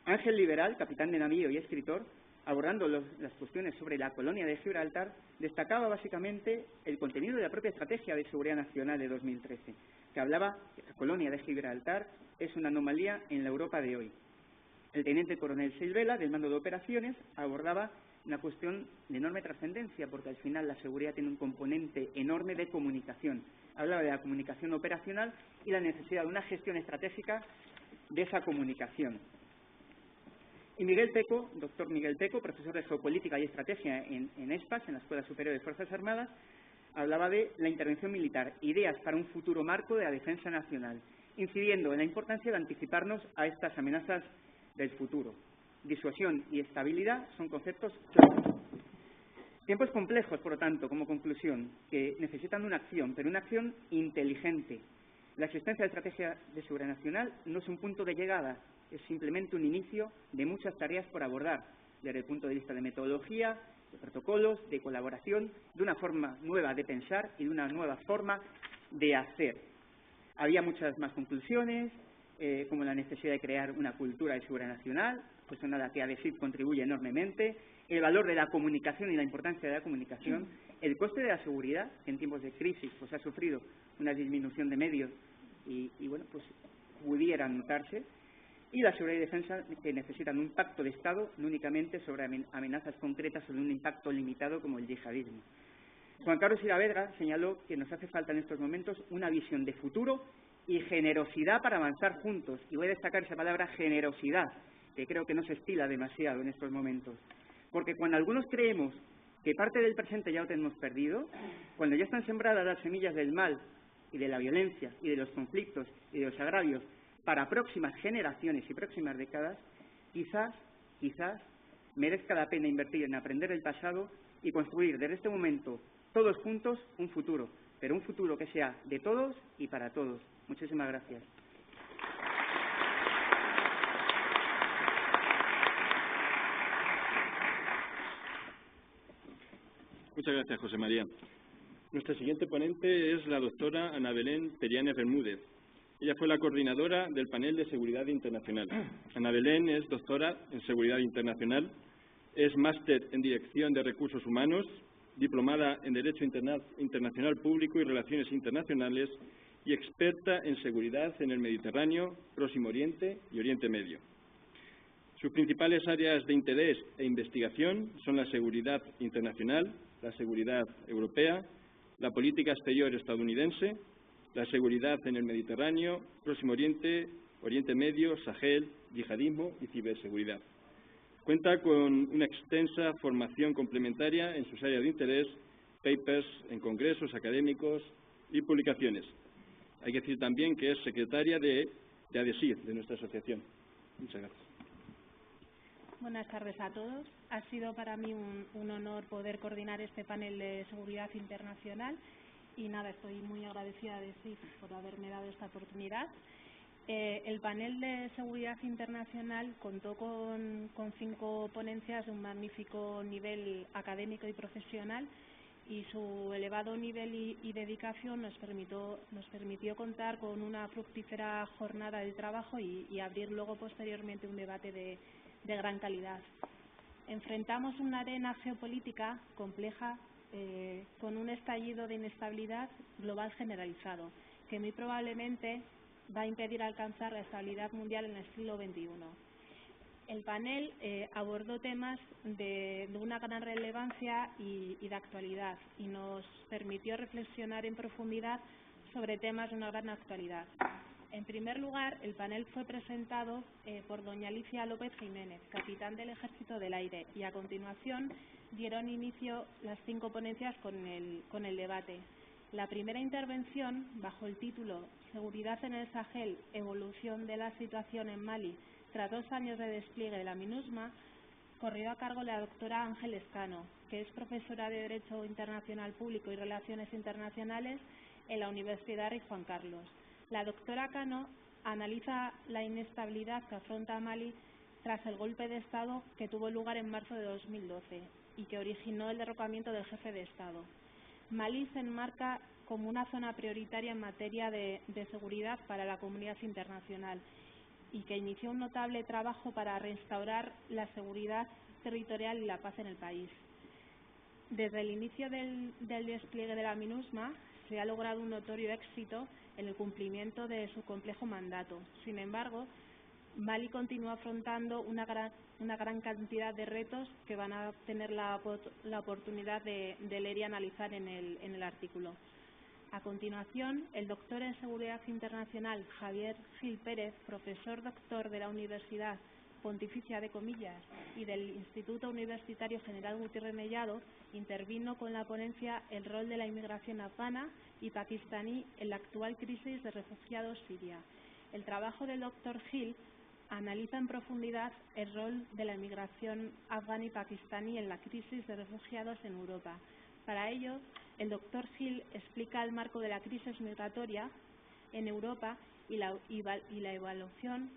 Ángel Liberal, capitán de navío y escritor, abordando las cuestiones sobre la colonia de Gibraltar, destacaba básicamente el contenido de la propia Estrategia de Seguridad Nacional de 2013, que hablaba que la colonia de Gibraltar es una anomalía en la Europa de hoy. El teniente coronel Silvela, del mando de operaciones, abordaba una cuestión de enorme trascendencia, porque al final la seguridad tiene un componente enorme de comunicación. Hablaba de la comunicación operacional y la necesidad de una gestión estratégica de esa comunicación. Y Miguel Peco, doctor Miguel Peco, profesor de Geopolítica y Estrategia en ESPAS, en la Escuela Superior de Fuerzas Armadas, hablaba de la intervención militar, ideas para un futuro marco de la defensa nacional, incidiendo en la importancia de anticiparnos a estas amenazas del futuro. Disuasión y estabilidad son conceptos claros. Tiempos complejos, por lo tanto, como conclusión, que necesitan una acción, pero una acción inteligente. La existencia de estrategia de seguridad nacional no es un punto de llegada, es simplemente un inicio de muchas tareas por abordar, desde el punto de vista de metodología, de protocolos, de colaboración, de una forma nueva de pensar y de una nueva forma de hacer. Había muchas más conclusiones, como la necesidad de crear una cultura de seguridad nacional, cuestión a la que ADESID contribuye enormemente, el valor de la comunicación y la importancia de la comunicación, el coste de la seguridad, que en tiempos de crisis pues ha sufrido una disminución de medios y bueno, pues pudiera notarse, y la seguridad y defensa, que necesitan un pacto de Estado, no únicamente sobre amenazas concretas o de un impacto limitado como el yihadismo. Juan Carlos Saavedra señaló que nos hace falta en estos momentos una visión de futuro y generosidad para avanzar juntos. Y voy a destacar esa palabra generosidad, que creo que no se estila demasiado en estos momentos. Porque cuando algunos creemos que parte del presente ya lo tenemos perdido, cuando ya están sembradas las semillas del mal y de la violencia y de los conflictos y de los agravios para próximas generaciones y próximas décadas, quizás merezca la pena invertir en aprender el pasado y construir desde este momento, todos juntos, un futuro, pero un futuro que sea de todos y para todos. Muchísimas gracias. Muchas gracias, José María. Nuestra siguiente ponente es la doctora Ana Belén Periáñez Bermúdez. Ella fue la coordinadora del panel de Seguridad Internacional. Ana Belén es doctora en Seguridad Internacional, es máster en Dirección de Recursos Humanos, diplomada en Derecho Internacional Público y Relaciones Internacionales y experta en seguridad en el Mediterráneo, Próximo Oriente y Oriente Medio. Sus principales áreas de interés e investigación son la seguridad internacional, la seguridad europea, la política exterior estadounidense, la seguridad en el Mediterráneo, Próximo Oriente, Oriente Medio, Sahel, yihadismo y ciberseguridad. Cuenta con una extensa formación complementaria en sus áreas de interés, papers en congresos académicos y publicaciones. Hay que decir también que es secretaria de ADESID, de nuestra asociación. Muchas gracias. Buenas tardes a todos. Ha sido para mí un honor poder coordinar este panel de seguridad internacional y nada, estoy muy agradecida a ADESID por haberme dado esta oportunidad. El panel de seguridad internacional contó con 5 ponencias de un magnífico nivel académico y profesional y su elevado nivel y dedicación nos permitió contar con una fructífera jornada de trabajo y abrir luego posteriormente un debate de gran calidad. Enfrentamos una arena geopolítica compleja con un estallido de inestabilidad global generalizado que muy probablemente va a impedir alcanzar la estabilidad mundial en el siglo XXI. El panel abordó temas de una gran relevancia y de actualidad y nos permitió reflexionar en profundidad sobre temas de una gran actualidad. En primer lugar, el panel fue presentado por doña Alicia López Jiménez, capitán del Ejército del Aire, y a continuación dieron inicio las 5 ponencias con el debate. La primera intervención, bajo el título Seguridad en el Sahel, evolución de la situación en Mali tras 2 años de despliegue de la MINUSMA, corrió a cargo la doctora Ángeles Cano, que es profesora de Derecho Internacional Público y Relaciones Internacionales en la Universidad Rey Juan Carlos. La doctora Cano analiza la inestabilidad que afronta Mali tras el golpe de Estado que tuvo lugar en marzo de 2012 y que originó el derrocamiento del jefe de Estado. Malí se enmarca como una zona prioritaria en materia de seguridad para la comunidad internacional y que inició un notable trabajo para restaurar la seguridad territorial y la paz en el país. Desde el inicio del despliegue de la MINUSMA se ha logrado un notorio éxito en el cumplimiento de su complejo mandato. Sin embargo, Mali continúa afrontando una gran cantidad de retos que van a tener la oportunidad de leer y analizar en el artículo. A continuación, el doctor en Seguridad Internacional Javier Gil Pérez, profesor doctor de la Universidad Pontificia de comillas y del Instituto Universitario General Gutiérrez Mellado intervino con la ponencia El rol de la inmigración afgana y pakistaní en la actual crisis de refugiados siria. El trabajo del Dr. Hill analiza en profundidad el rol de la inmigración afgana y pakistaní en la crisis de refugiados en Europa. Para ello, el Dr. Hill explica el marco de la crisis migratoria en Europa y la evaluación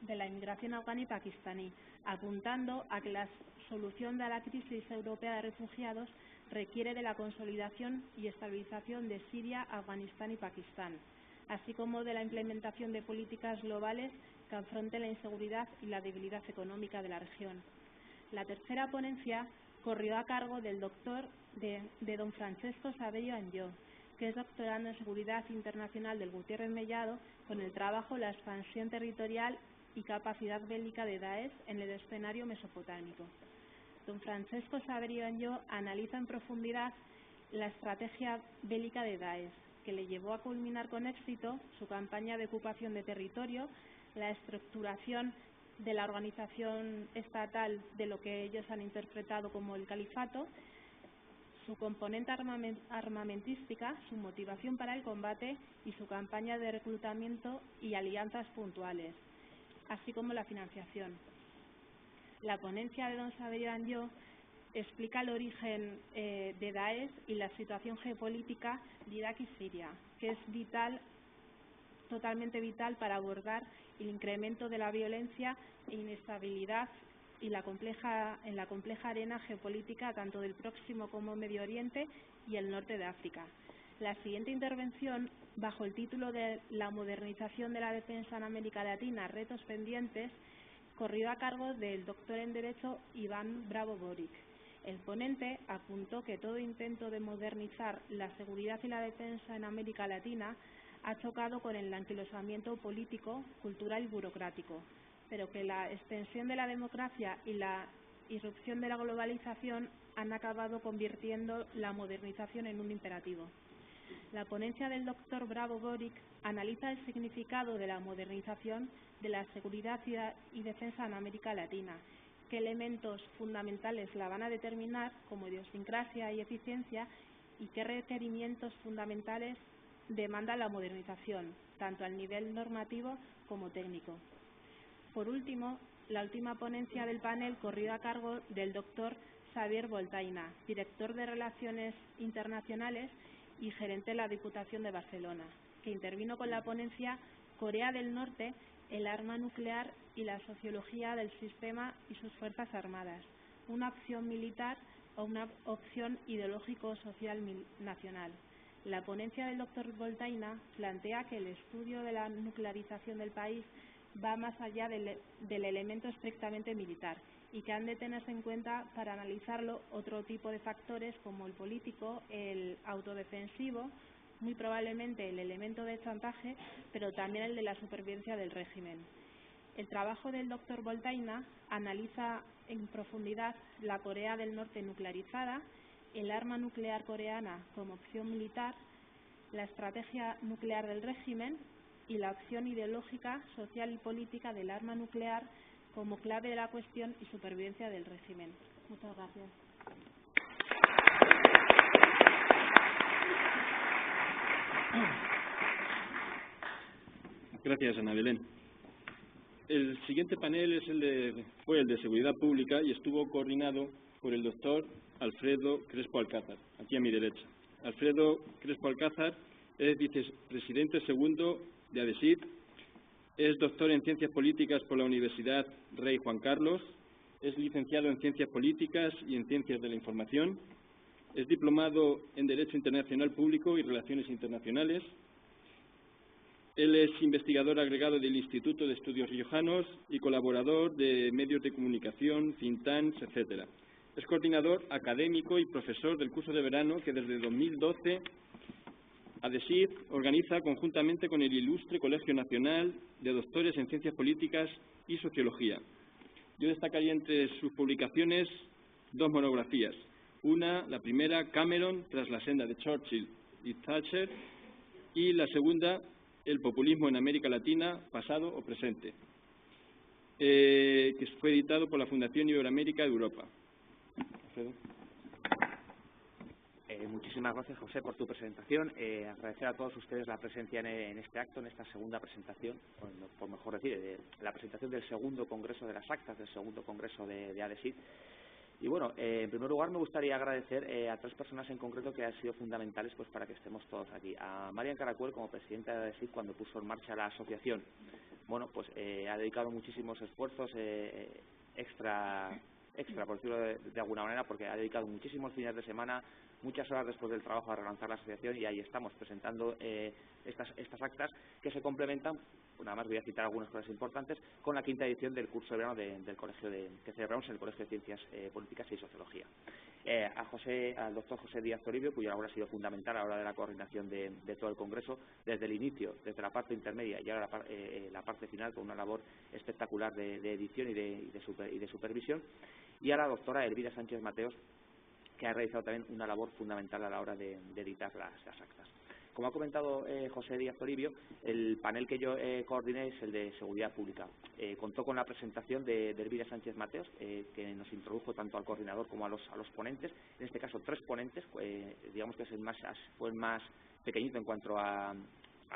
de la inmigración afgana y pakistaní, apuntando a que la solución de la crisis europea de refugiados requiere de la consolidación y estabilización de Siria, Afganistán y Pakistán, así como de la implementación de políticas globales que afronten la inseguridad y la debilidad económica de la región. La tercera ponencia corrió a cargo del doctor de don Francesco Saverio Anjó, que es doctorando en Seguridad Internacional del Gutiérrez Mellado, con el trabajo La expansión territorial y capacidad bélica de Daesh en el escenario mesopotámico. Don Francesco Saverio Anjó analiza en profundidad la estrategia bélica de Daesh, que le llevó a culminar con éxito su campaña de ocupación de territorio, la estructuración de la organización estatal de lo que ellos han interpretado como el califato, su componente armamentística, su motivación para el combate y su campaña de reclutamiento y alianzas puntuales, así como la financiación. La ponencia de don Saverio Anjó explica el origen de Daesh y la situación geopolítica de Irak y Siria, que es totalmente vital para abordar el incremento de la violencia e inestabilidad y en la compleja arena geopolítica tanto del Próximo como Medio Oriente y el norte de África. La siguiente intervención, bajo el título de La modernización de la defensa en América Latina, retos pendientes, corrió a cargo del doctor en Derecho Iván Bravo Boric. El ponente apuntó que todo intento de modernizar la seguridad y la defensa en América Latina ha chocado con el anquilosamiento político, cultural y burocrático, pero que la extensión de la democracia y la irrupción de la globalización han acabado convirtiendo la modernización en un imperativo. La ponencia del doctor Bravo Boric analiza el significado de la modernización de la seguridad y defensa en América Latina, qué elementos fundamentales la van a determinar como idiosincrasia y eficiencia y qué requerimientos fundamentales demanda la modernización, tanto al nivel normativo como técnico. Por último, la última ponencia del panel corrió a cargo del doctor Xavier Voltaina, director de Relaciones Internacionales y gerente de la Diputación de Barcelona, que intervino con la ponencia Corea del Norte, el arma nuclear y la sociología del sistema y sus fuerzas armadas, una opción militar o una opción ideológico-social nacional. La ponencia del doctor Voltaina plantea que el estudio de la nuclearización del país va más allá del elemento estrictamente militar y que han de tenerse en cuenta para analizarlo otro tipo de factores como el político, el autodefensivo, muy probablemente el elemento de chantaje, pero también el de la supervivencia del régimen. El trabajo del doctor Voltaina analiza en profundidad la Corea del Norte nuclearizada, el arma nuclear coreana como opción militar, la estrategia nuclear del régimen y la opción ideológica, social y política del arma nuclear como clave de la cuestión y supervivencia del régimen. Muchas gracias. Gracias, Ana Belén. El siguiente panel fue el de Seguridad Pública y estuvo coordinado por el doctor Alfredo Crespo Alcázar, aquí a mi derecha. Alfredo Crespo Alcázar es vicepresidente segundo de ADESID, es doctor en Ciencias Políticas por la Universidad Rey Juan Carlos, es licenciado en Ciencias Políticas y en Ciencias de la Información, es diplomado en Derecho Internacional Público y Relaciones Internacionales. Él es investigador agregado del Instituto de Estudios Riojanos y colaborador de medios de comunicación, think tanks, etc. Es coordinador académico y profesor del curso de verano que desde 2012 ADESID organiza conjuntamente con el Ilustre Colegio Nacional de Doctores en Ciencias Políticas y Sociología. Yo destacaría entre sus publicaciones dos monografías. Una, la primera, Cameron tras la senda de Churchill y Thatcher, y la segunda, El populismo en América Latina, pasado o presente. que fue editado por la Fundación Iberoamérica de Europa. Alfredo. Muchísimas gracias, José, por tu presentación. Agradecer a todos ustedes la presencia en este acto, en esta segunda presentación, por mejor decir, la presentación del segundo congreso de las actas, del segundo congreso de ADESID. Y bueno, en primer lugar me gustaría agradecer a 3 personas en concreto que han sido fundamentales pues para que estemos todos aquí. A Marian Caracuel, como presidenta de ADESID, cuando puso en marcha la asociación. Bueno, pues ha dedicado muchísimos esfuerzos extra, por decirlo de alguna manera, porque ha dedicado muchísimos fines de semana, muchas horas después del trabajo a relanzar la asociación, y ahí estamos presentando estas actas que se complementan, nada más voy a citar algunas cosas importantes, con la 5ª edición del curso de verano del colegio que celebramos en el Colegio de Ciencias Políticas y Sociología. Al doctor José Díaz Toribio, cuya labor ha sido fundamental a la hora de la coordinación de todo el congreso, desde el inicio, desde la parte intermedia y ahora la parte final, con una labor espectacular de edición y de supervisión, y a la doctora Elvira Sánchez Mateos, que ha realizado también una labor fundamental a la hora de editar las actas. Como ha comentado José Díaz Toribio, el panel que yo coordiné es el de Seguridad Pública. Contó con la presentación de Elvira Sánchez Mateos, que nos introdujo tanto al coordinador como a los ponentes, en este caso 3 ponentes, digamos que fue el más pequeñito en cuanto a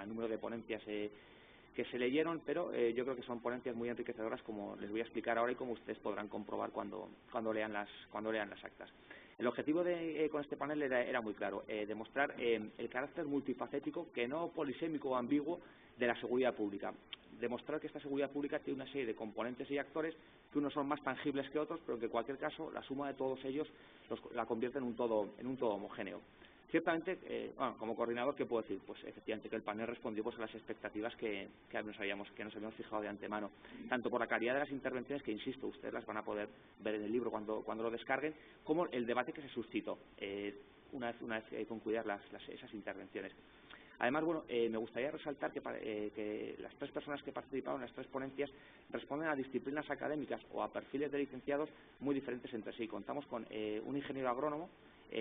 número de ponencias que se leyeron, pero yo creo que son ponencias muy enriquecedoras, como les voy a explicar ahora y como ustedes podrán comprobar cuando lean las actas. El objetivo con este panel era muy claro, demostrar el carácter multifacético, que no polisémico o ambiguo, de la seguridad pública. Demostrar que esta seguridad pública tiene una serie de componentes y actores que unos son más tangibles que otros, pero que en cualquier caso la suma de todos ellos la convierte en un todo homogéneo. Ciertamente, como coordinador, ¿qué puedo decir? Pues efectivamente que el panel respondió pues a las expectativas que nos habíamos fijado de antemano, tanto por la calidad de las intervenciones, que insisto, ustedes las van a poder ver en el libro cuando lo descarguen, como el debate que se suscitó una vez concluidas esas intervenciones. Además, bueno, me gustaría resaltar que las 3 personas que participaron en las 3 ponencias responden a disciplinas académicas o a perfiles de licenciados muy diferentes entre sí. Contamos con un ingeniero agrónomo,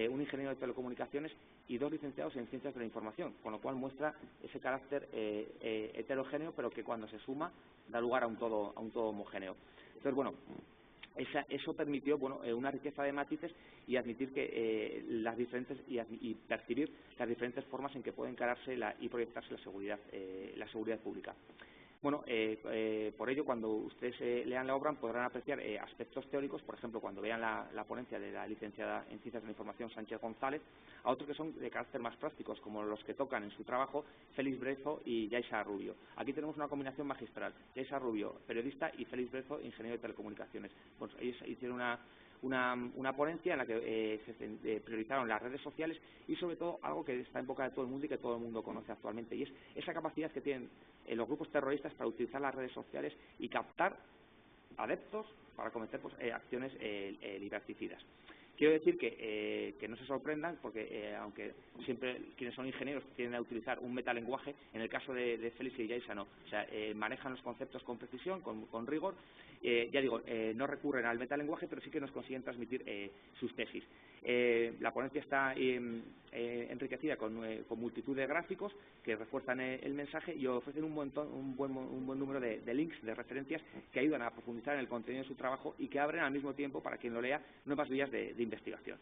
un ingeniero de telecomunicaciones y 2 licenciados en ciencias de la información, con lo cual muestra ese carácter heterogéneo, pero que cuando se suma da lugar a un todo homogéneo. Entonces, bueno, eso permitió una riqueza de matices y admitir que las diferentes y percibir las diferentes formas en que puede encararse y proyectarse la seguridad pública. Bueno, por ello, cuando ustedes lean la obra podrán apreciar aspectos teóricos, por ejemplo, cuando vean la ponencia de la licenciada en Ciencias de la Información Sánchez González, a otros que son de carácter más prácticos, como los que tocan en su trabajo Félix Brezo y Yaisa Rubio. Aquí tenemos una combinación magistral: Yaisa Rubio, periodista, y Félix Brezo, ingeniero de telecomunicaciones. Pues ellos hicieron una ponencia en la que se priorizaron las redes sociales y, sobre todo, algo que está en boca de todo el mundo y que todo el mundo conoce actualmente, y es esa capacidad que tienen los grupos terroristas para utilizar las redes sociales y captar adeptos para cometer acciones liberticidas. Quiero decir que no se sorprendan, porque aunque siempre quienes son ingenieros tienden a utilizar un metalenguaje, en el caso de Félix y Yaisa no. O sea, manejan los conceptos con precisión, con rigor. Ya digo, no recurren al metalenguaje, pero sí que nos consiguen transmitir sus tesis. La ponencia está enriquecida con multitud de gráficos que refuerzan el mensaje y ofrecen un buen número de links, de referencias, que ayudan a profundizar en el contenido de su trabajo y que abren al mismo tiempo, para quien lo lea, nuevas vías de investigación.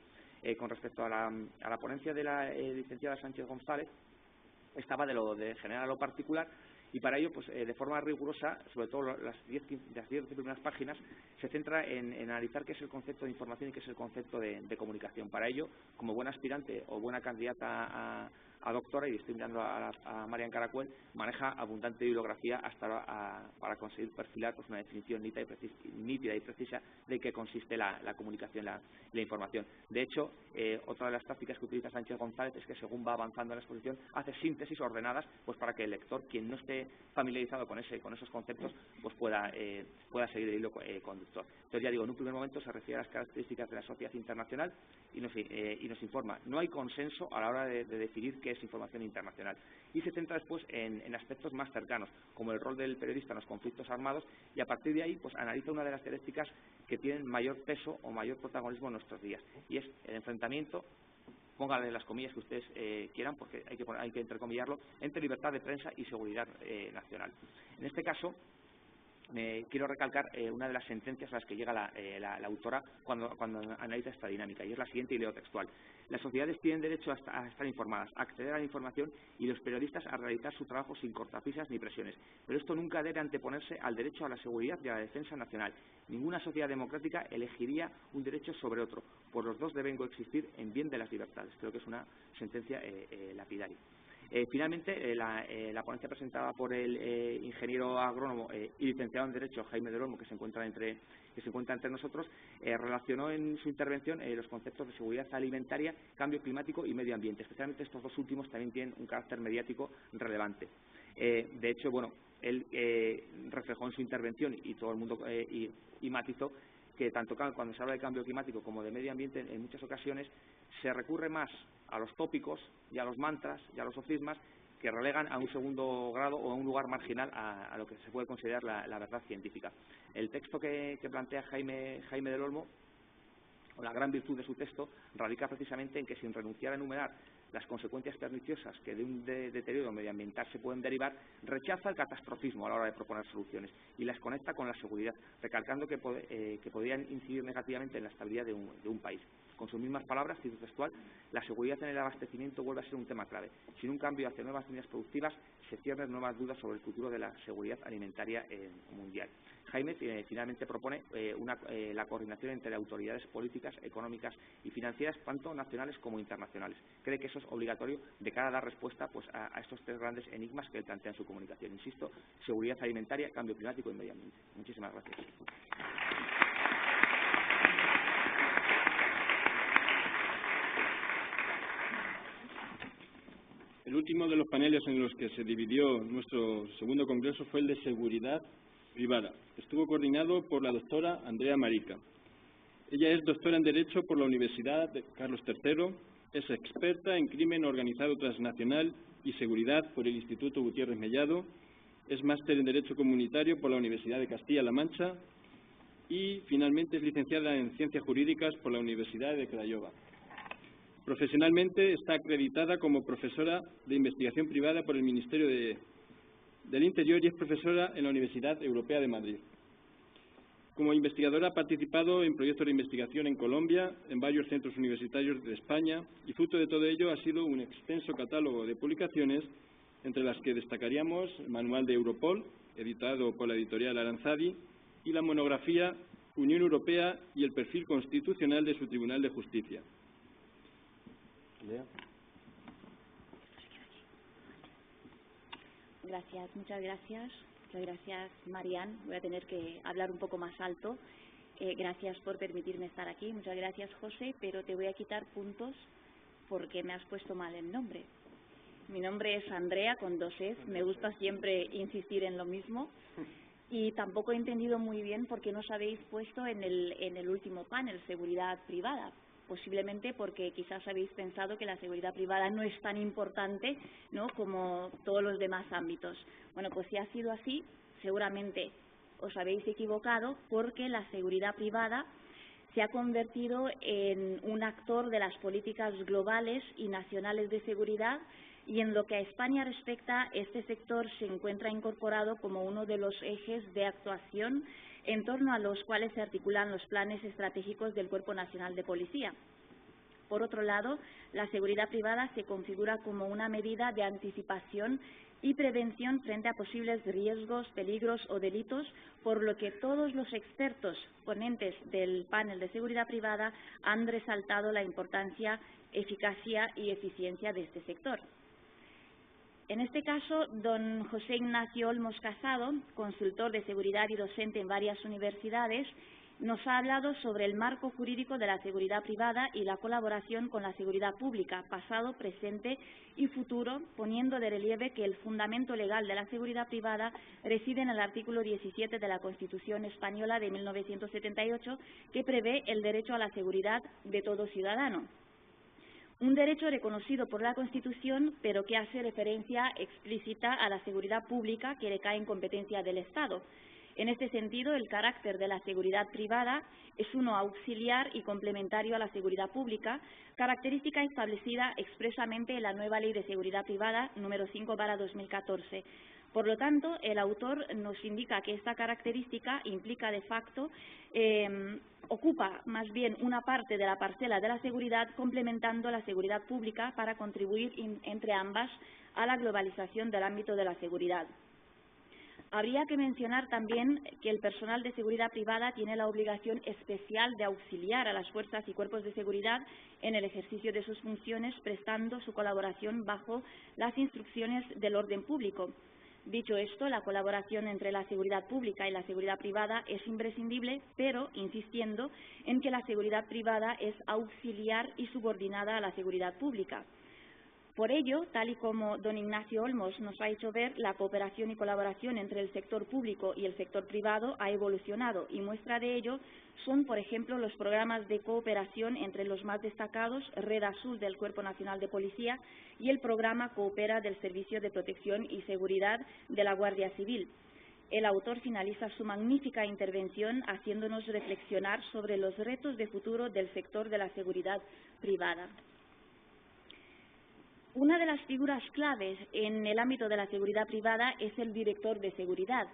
Con respecto a la ponencia de la licenciada Sánchez González, estaba de general a lo particular, y para ello, pues de forma rigurosa, sobre todo las 10 primeras páginas, se centra en analizar qué es el concepto de información y qué es el concepto de comunicación. Para ello, como buena aspirante o buena candidata a doctora, y estoy mirando a Marian Caracuel, maneja abundante bibliografía para conseguir perfilar una definición nítida y precisa de qué consiste la comunicación, la información. De hecho, otra de las tácticas que utiliza Sánchez González es que, según va avanzando en la exposición, hace síntesis ordenadas, pues para que el lector, quien no esté familiarizado con esos conceptos, pues pueda seguir el hilo conductor. Entonces, ya digo, en un primer momento se refiere a las características de la sociedad internacional y nos informa. No hay consenso a la hora de definir qué es información internacional, y se centra después en aspectos más cercanos, como el rol del periodista en los conflictos armados, y a partir de ahí pues analiza una de las dialécticas que tienen mayor peso o mayor protagonismo en nuestros días, y es el enfrentamiento, pónganle las comillas que ustedes quieran, porque hay que entrecomillarlo, entre libertad de prensa y seguridad nacional. En este caso, quiero recalcar una de las sentencias a las que llega la autora cuando analiza esta dinámica, y es la siguiente, y leo textual. Las sociedades tienen derecho a estar informadas, a acceder a la información y los periodistas a realizar su trabajo sin cortapisas ni presiones. Pero esto nunca debe anteponerse al derecho a la seguridad y a la defensa nacional. Ninguna sociedad democrática elegiría un derecho sobre otro, pues los dos deben coexistir en bien de las libertades. Creo que es una sentencia lapidaria. Finalmente, la ponencia presentada por el ingeniero agrónomo y licenciado en Derecho, Jaime del Olmo, que se encuentra entre nosotros, relacionó en su intervención los conceptos de seguridad alimentaria, cambio climático y medio ambiente. Especialmente estos dos últimos también tienen un carácter mediático relevante. De hecho, bueno, él reflejó en su intervención y todo el mundo y matizó que tanto cuando se habla de cambio climático como de medio ambiente, en muchas ocasiones se recurre más a los tópicos y a los mantras y a los sofismas que relegan a un segundo grado o a un lugar marginal a lo que se puede considerar la verdad científica. El texto que plantea Jaime del Olmo, o la gran virtud de su texto, radica precisamente en que, sin renunciar a enumerar las consecuencias perniciosas que de un deterioro medioambiental se pueden derivar, rechaza el catastrofismo a la hora de proponer soluciones y las conecta con la seguridad, recalcando que podrían incidir negativamente en la estabilidad de un país. Con sus mismas palabras, cito textual, la seguridad en el abastecimiento vuelve a ser un tema clave. Sin un cambio hacia nuevas líneas productivas, se ciernen nuevas dudas sobre el futuro de la seguridad alimentaria mundial. Jaime finalmente propone la coordinación entre autoridades políticas, económicas y financieras, tanto nacionales como internacionales. Cree que eso es obligatorio de cara a dar respuesta a estos tres grandes enigmas que él plantea en su comunicación. Insisto, seguridad alimentaria, cambio climático y medio ambiente. Muchísimas gracias. El último de los paneles en los que se dividió nuestro segundo congreso fue el de seguridad privada. Estuvo coordinado por la doctora Andrea Marica. Ella es doctora en Derecho por la Universidad de Carlos III, es experta en crimen organizado transnacional y seguridad por el Instituto Gutiérrez Mellado, es máster en Derecho Comunitario por la Universidad de Castilla-La Mancha y finalmente es licenciada en Ciencias Jurídicas por la Universidad de Craiova. Profesionalmente está acreditada como profesora de investigación privada por el Ministerio del Interior y es profesora en la Universidad Europea de Madrid. Como investigadora ha participado en proyectos de investigación en Colombia, en varios centros universitarios de España y fruto de todo ello ha sido un extenso catálogo de publicaciones, entre las que destacaríamos el Manual de Europol, editado por la editorial Aranzadi, y la monografía Unión Europea y el perfil constitucional de su Tribunal de Justicia. Gracias, muchas gracias. Muchas gracias, Marian. Voy a tener que hablar un poco más alto. Gracias por permitirme estar aquí. Muchas gracias, José, pero te voy a quitar puntos porque me has puesto mal el nombre. Mi nombre es Andrea, con 2 Es. Me gusta siempre insistir en lo mismo. Y tampoco he entendido muy bien por qué nos habéis puesto en el último panel, seguridad privada. Posiblemente porque quizás habéis pensado que la seguridad privada no es tan importante, ¿no?, como todos los demás ámbitos. Bueno, pues si ha sido así, seguramente os habéis equivocado, porque la seguridad privada se ha convertido en un actor de las políticas globales y nacionales de seguridad, y en lo que a España respecta, este sector se encuentra incorporado como uno de los ejes de actuación en torno a los cuales se articulan los planes estratégicos del Cuerpo Nacional de Policía. Por otro lado, la seguridad privada se configura como una medida de anticipación y prevención frente a posibles riesgos, peligros o delitos, por lo que todos los expertos ponentes del panel de seguridad privada han resaltado la importancia, eficacia y eficiencia de este sector. En este caso, don José Ignacio Olmos Casado, consultor de seguridad y docente en varias universidades, nos ha hablado sobre el marco jurídico de la seguridad privada y la colaboración con la seguridad pública, pasado, presente y futuro, poniendo de relieve que el fundamento legal de la seguridad privada reside en el artículo 17 de la Constitución Española de 1978, que prevé el derecho a la seguridad de todo ciudadano. Un derecho reconocido por la Constitución, pero que hace referencia explícita a la seguridad pública que recae en competencia del Estado. En este sentido, el carácter de la seguridad privada es uno auxiliar y complementario a la seguridad pública, característica establecida expresamente en la nueva Ley de Seguridad Privada número 5/2014, Por lo tanto, el autor nos indica que esta característica implica de facto, ocupa más bien una parte de la parcela de la seguridad, complementando la seguridad pública para contribuir entre ambas a la globalización del ámbito de la seguridad. Habría que mencionar también que el personal de seguridad privada tiene la obligación especial de auxiliar a las fuerzas y cuerpos de seguridad en el ejercicio de sus funciones, prestando su colaboración bajo las instrucciones del orden público. Dicho esto, la colaboración entre la seguridad pública y la seguridad privada es imprescindible, pero insistiendo en que la seguridad privada es auxiliar y subordinada a la seguridad pública. Por ello, tal y como don Ignacio Olmos nos ha hecho ver, la cooperación y colaboración entre el sector público y el sector privado ha evolucionado, y muestra de ello son, por ejemplo, los programas de cooperación entre los más destacados, Red Azul del Cuerpo Nacional de Policía y el programa Coopera del Servicio de Protección y Seguridad de la Guardia Civil. El autor finaliza su magnífica intervención haciéndonos reflexionar sobre los retos de futuro del sector de la seguridad privada. Una de las figuras claves en el ámbito de la seguridad privada es el director de seguridad.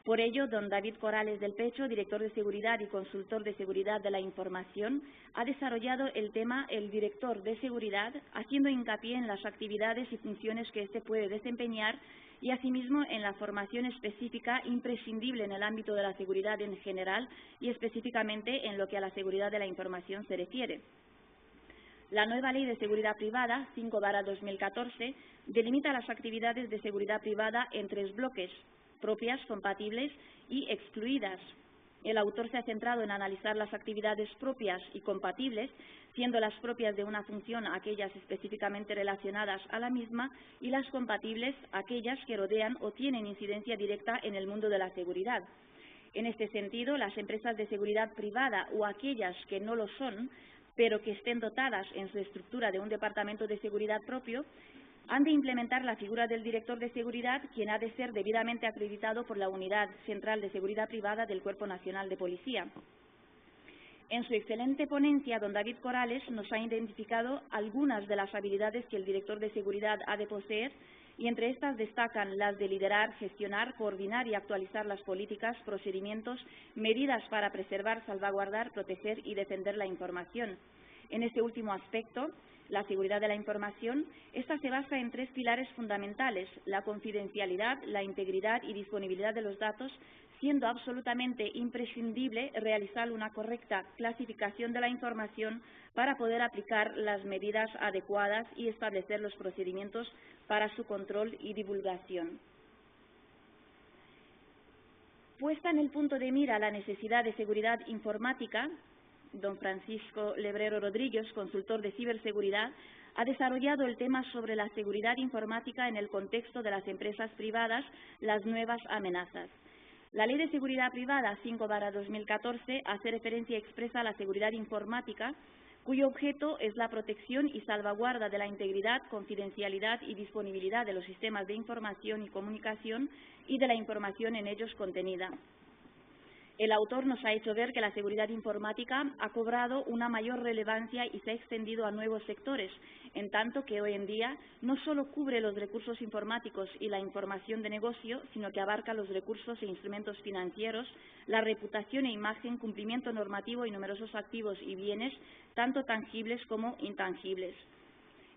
Por ello, don David Corrales del Pecho, director de seguridad y consultor de seguridad de la información, ha desarrollado el tema el director de seguridad, haciendo hincapié en las actividades y funciones que éste puede desempeñar y asimismo en la formación específica imprescindible en el ámbito de la seguridad en general y específicamente en lo que a la seguridad de la información se refiere. La nueva Ley de Seguridad Privada, 5/2014, delimita las actividades de seguridad privada en 3 bloques: propias, compatibles y excluidas. El autor se ha centrado en analizar las actividades propias y compatibles, siendo las propias de una función aquellas específicamente relacionadas a la misma y las compatibles aquellas que rodean o tienen incidencia directa en el mundo de la seguridad. En este sentido, las empresas de seguridad privada o aquellas que no lo son, pero que estén dotadas en su estructura de un departamento de seguridad propio, han de implementar la figura del director de seguridad, quien ha de ser debidamente acreditado por la Unidad Central de Seguridad Privada del Cuerpo Nacional de Policía. En su excelente ponencia, don David Corrales nos ha identificado algunas de las habilidades que el director de seguridad ha de poseer, y entre estas destacan las de liderar, gestionar, coordinar y actualizar las políticas, procedimientos, medidas para preservar, salvaguardar, proteger y defender la información. En este último aspecto, la seguridad de la información, esta se basa en 3 pilares fundamentales: la confidencialidad, la integridad y disponibilidad de los datos, siendo absolutamente imprescindible realizar una correcta clasificación de la información para poder aplicar las medidas adecuadas y establecer los procedimientos para su control y divulgación. Puesta en el punto de mira la necesidad de seguridad informática, don Francisco Lebrero Rodríguez, consultor de ciberseguridad, ha desarrollado el tema sobre la seguridad informática en el contexto de las empresas privadas, las nuevas amenazas. La Ley de Seguridad Privada 5/2014 hace referencia expresa a la seguridad informática, cuyo objeto es la protección y salvaguarda de la integridad, confidencialidad y disponibilidad de los sistemas de información y comunicación y de la información en ellos contenida. El autor nos ha hecho ver que la seguridad informática ha cobrado una mayor relevancia y se ha extendido a nuevos sectores, en tanto que hoy en día no solo cubre los recursos informáticos y la información de negocio, sino que abarca los recursos e instrumentos financieros, la reputación e imagen, cumplimiento normativo y numerosos activos y bienes, tanto tangibles como intangibles.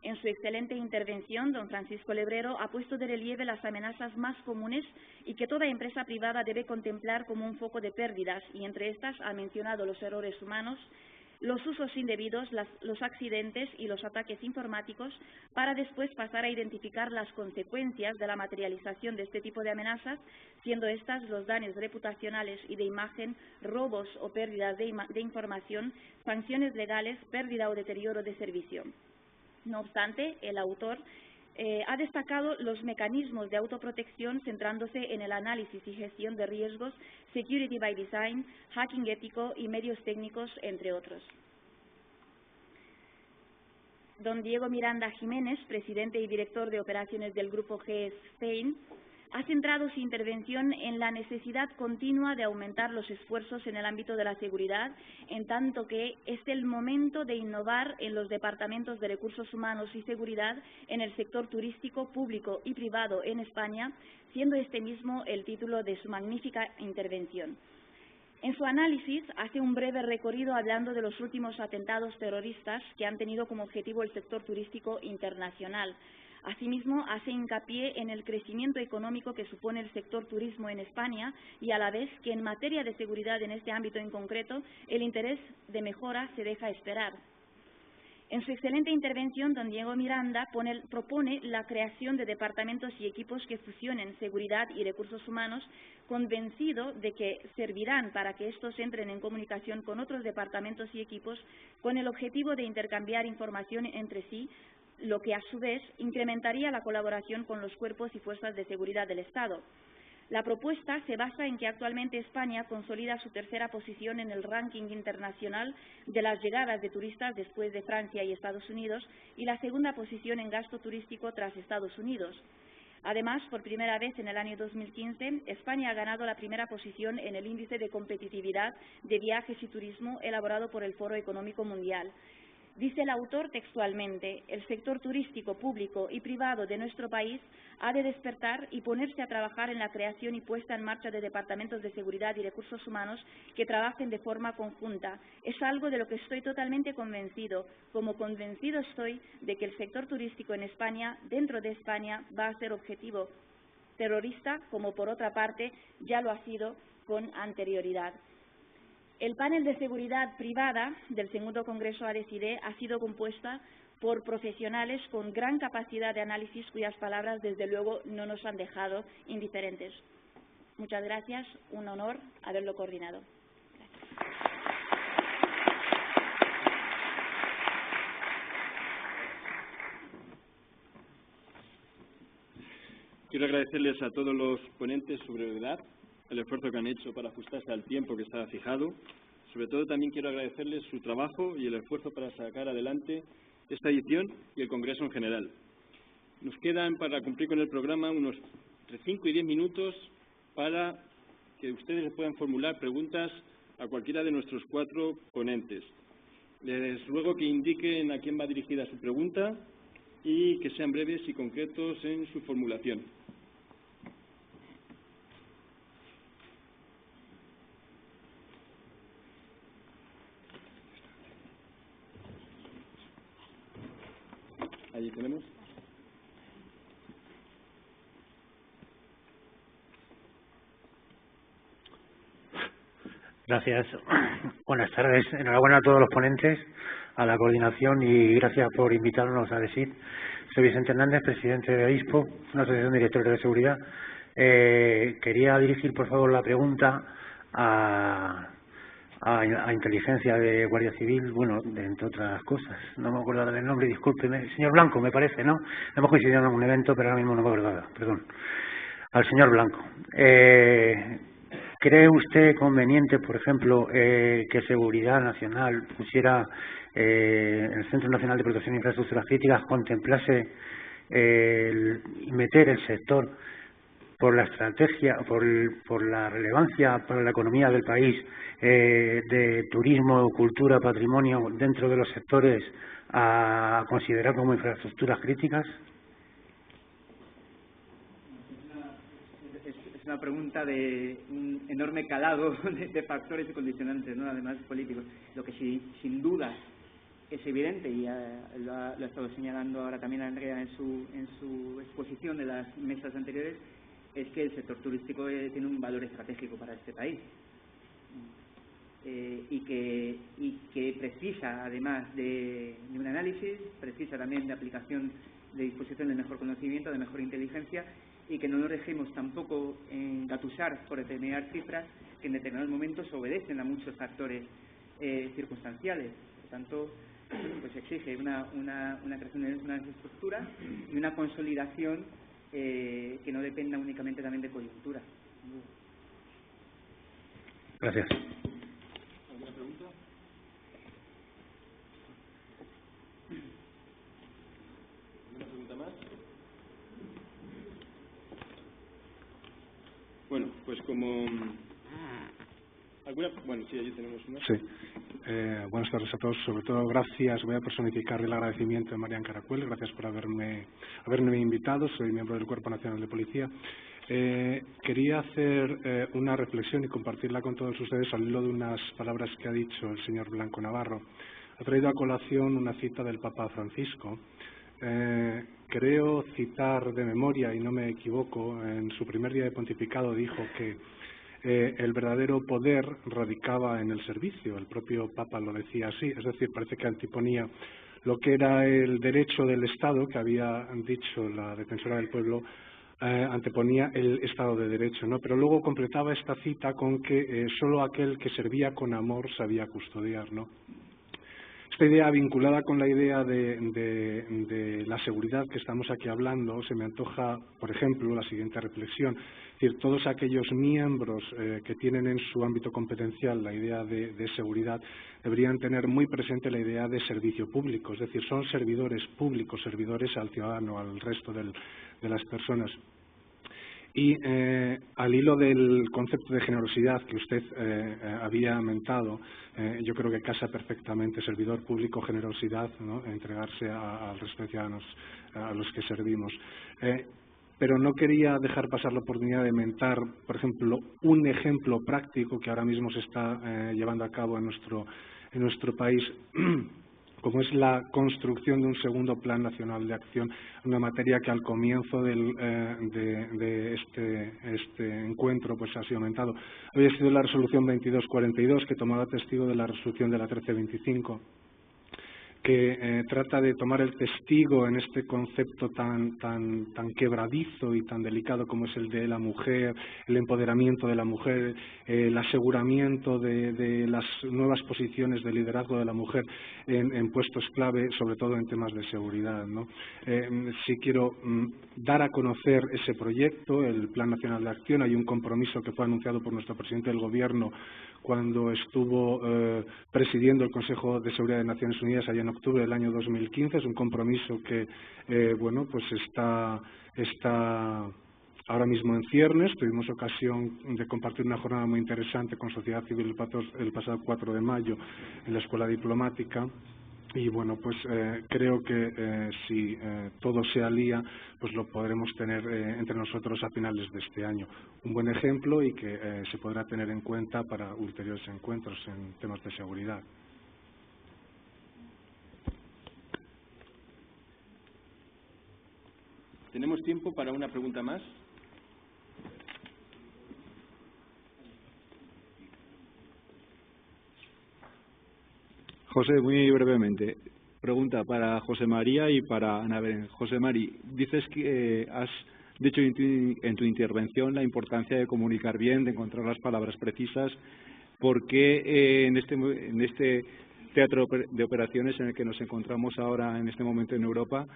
En su excelente intervención, don Francisco Lebrero ha puesto de relieve las amenazas más comunes y que toda empresa privada debe contemplar como un foco de pérdidas, y entre estas ha mencionado los errores humanos, los usos indebidos, los accidentes y los ataques informáticos, para después pasar a identificar las consecuencias de la materialización de este tipo de amenazas, siendo estas los daños reputacionales y de imagen, robos o pérdidas de información, sanciones legales, pérdida o deterioro de servicio. No obstante, el autor ha destacado los mecanismos de autoprotección centrándose en el análisis y gestión de riesgos, security by design, hacking ético y medios técnicos, entre otros. Don Diego Miranda Jiménez, presidente y director de operaciones del Grupo GES Spain, ha centrado su intervención en la necesidad continua de aumentar los esfuerzos en el ámbito de la seguridad, en tanto que es el momento de innovar en los departamentos de recursos humanos y seguridad en el sector turístico público y privado en España, siendo este mismo el título de su magnífica intervención. En su análisis hace un breve recorrido hablando de los últimos atentados terroristas que han tenido como objetivo el sector turístico internacional. Asimismo, hace hincapié en el crecimiento económico que supone el sector turismo en España y a la vez que en materia de seguridad en este ámbito en concreto, el interés de mejora se deja esperar. En su excelente intervención, don Diego Miranda propone la creación de departamentos y equipos que fusionen seguridad y recursos humanos, convencido de que servirán para que estos entren en comunicación con otros departamentos y equipos con el objetivo de intercambiar información entre sí, lo que a su vez incrementaría la colaboración con los cuerpos y fuerzas de seguridad del Estado. La propuesta se basa en que actualmente España consolida su tercera posición en el ranking internacional de las llegadas de turistas después de Francia y Estados Unidos y la segunda posición en gasto turístico tras Estados Unidos. Además, por primera vez en el año 2015, España ha ganado la primera posición en el índice de competitividad de viajes y turismo elaborado por el Foro Económico Mundial. Dice el autor textualmente: el sector turístico público y privado de nuestro país ha de despertar y ponerse a trabajar en la creación y puesta en marcha de departamentos de seguridad y recursos humanos que trabajen de forma conjunta. Es algo de lo que estoy totalmente convencido, como convencido estoy de que el sector turístico en España, dentro de España, va a ser objetivo terrorista, como por otra parte ya lo ha sido con anterioridad. El panel de seguridad privada del segundo Congreso ADECIDE ha sido compuesta por profesionales con gran capacidad de análisis cuyas palabras, desde luego, no nos han dejado indiferentes. Muchas gracias, un honor haberlo coordinado. Quiero agradecerles a todos los ponentes su brevedad, el esfuerzo que han hecho para ajustarse al tiempo que estaba fijado. Sobre todo también quiero agradecerles su trabajo y el esfuerzo para sacar adelante esta edición y el Congreso en general. Nos quedan, para cumplir con el programa, unos entre 5 y 10 minutos para que ustedes puedan formular preguntas a cualquiera de nuestros 4 ponentes. Les ruego que indiquen a quién va dirigida su pregunta y que sean breves y concretos en su formulación. Allí tenemos. Gracias. Buenas tardes. Enhorabuena a todos los ponentes, a la coordinación y gracias por invitarnos a decir. Soy Vicente Hernández, presidente de AISPO, una asociación de directores de seguridad. Quería dirigir, por favor, la pregunta a inteligencia de Guardia Civil, bueno, entre otras cosas. No me acuerdo del nombre, discúlpeme. Señor Blanco, me parece, ¿no? Hemos coincidido en algún evento, pero ahora mismo no me acuerdo, perdón. Al señor Blanco. ¿Cree usted conveniente, por ejemplo, que Seguridad Nacional pusiera el Centro Nacional de Protección de Infraestructuras Críticas, contemplase meter el sector por la estrategia, por la relevancia para la economía del país de turismo, cultura, patrimonio dentro de los sectores a considerar como infraestructuras críticas? Es una pregunta de un enorme calado de factores y condicionantes, ¿no? Además políticos. Lo que sí, sin duda es evidente, y lo ha estado señalando ahora también Andrea en su exposición de las mesas anteriores, es que el sector turístico tiene un valor estratégico para este país y que precisa, además de un análisis, precisa también de aplicación, de disposición de mejor conocimiento, de mejor inteligencia, y que no nos dejemos tampoco engatusar por determinadas cifras que en determinados momentos obedecen a muchos factores circunstanciales. Por tanto, pues exige una creación de una infraestructura y una consolidación que no dependa únicamente también de coyuntura. Gracias. ¿Alguna pregunta? ¿Alguna pregunta más? Bueno, pues como... Bueno, sí, allí tenemos una. Sí. Buenas tardes a todos. Sobre todo, gracias. Voy a personificar el agradecimiento de Marian Caracuel. Gracias por haberme invitado. Soy miembro del Cuerpo Nacional de Policía. Quería hacer una reflexión y compartirla con todos ustedes al hilo de unas palabras que ha dicho el señor Blanco Navarro. Ha traído a colación una cita del Papa Francisco. Creo citar de memoria, y no me equivoco, en su primer día de pontificado dijo que el verdadero poder radicaba en el servicio. El propio Papa lo decía así, es decir, parece que anteponía lo que era el derecho del Estado, que había dicho la defensora del pueblo, anteponía el Estado de Derecho, ¿no? Pero luego completaba esta cita con que solo aquel que servía con amor sabía custodiar, ¿no? Esta idea, vinculada con la idea de la seguridad que estamos aquí hablando, se me antoja, por ejemplo, la siguiente reflexión. Es decir, todos aquellos miembros que tienen en su ámbito competencial la idea de seguridad deberían tener muy presente la idea de servicio público, es decir, son servidores públicos, servidores al ciudadano, al resto de las personas. Y al hilo del concepto de generosidad que usted había mentado, yo creo que casa perfectamente servidor público, generosidad, ¿no? Entregarse al resto de ciudadanos a los que servimos. Pero no quería dejar pasar la oportunidad de mentar, por ejemplo, un ejemplo práctico que ahora mismo se está llevando a cabo en nuestro país, como es la construcción de un segundo Plan Nacional de Acción, una materia que al comienzo de este encuentro pues ha sido aumentado. Había sido la resolución 2242, que tomaba testigo de la resolución de la 1325, que trata de tomar el testigo en este concepto tan quebradizo y tan delicado como es el de la mujer, el empoderamiento de la mujer, el aseguramiento de las nuevas posiciones de liderazgo de la mujer en puestos clave, sobre todo en temas de seguridad, ¿no? Sí quiero dar a conocer ese proyecto, el Plan Nacional de Acción. Hay un compromiso que fue anunciado por nuestro presidente del Gobierno cuando estuvo presidiendo el Consejo de Seguridad de Naciones Unidas allá en octubre del año 2015. Es un compromiso que bueno, pues está ahora mismo en ciernes. Tuvimos ocasión de compartir una jornada muy interesante con sociedad civil el pasado 4 de mayo en la Escuela Diplomática. Y bueno, pues creo que si todo se alía, pues lo podremos tener entre nosotros a finales de este año. Un buen ejemplo y que se podrá tener en cuenta para ulteriores encuentros en temas de seguridad. ¿Tenemos tiempo para una pregunta más? José, muy brevemente. Pregunta para José María y para Ana Belén. José María, dices que has dicho en tu intervención la importancia de comunicar bien, de encontrar las palabras precisas. ¿Por qué en este teatro de operaciones en el que nos encontramos ahora en este momento en Europa,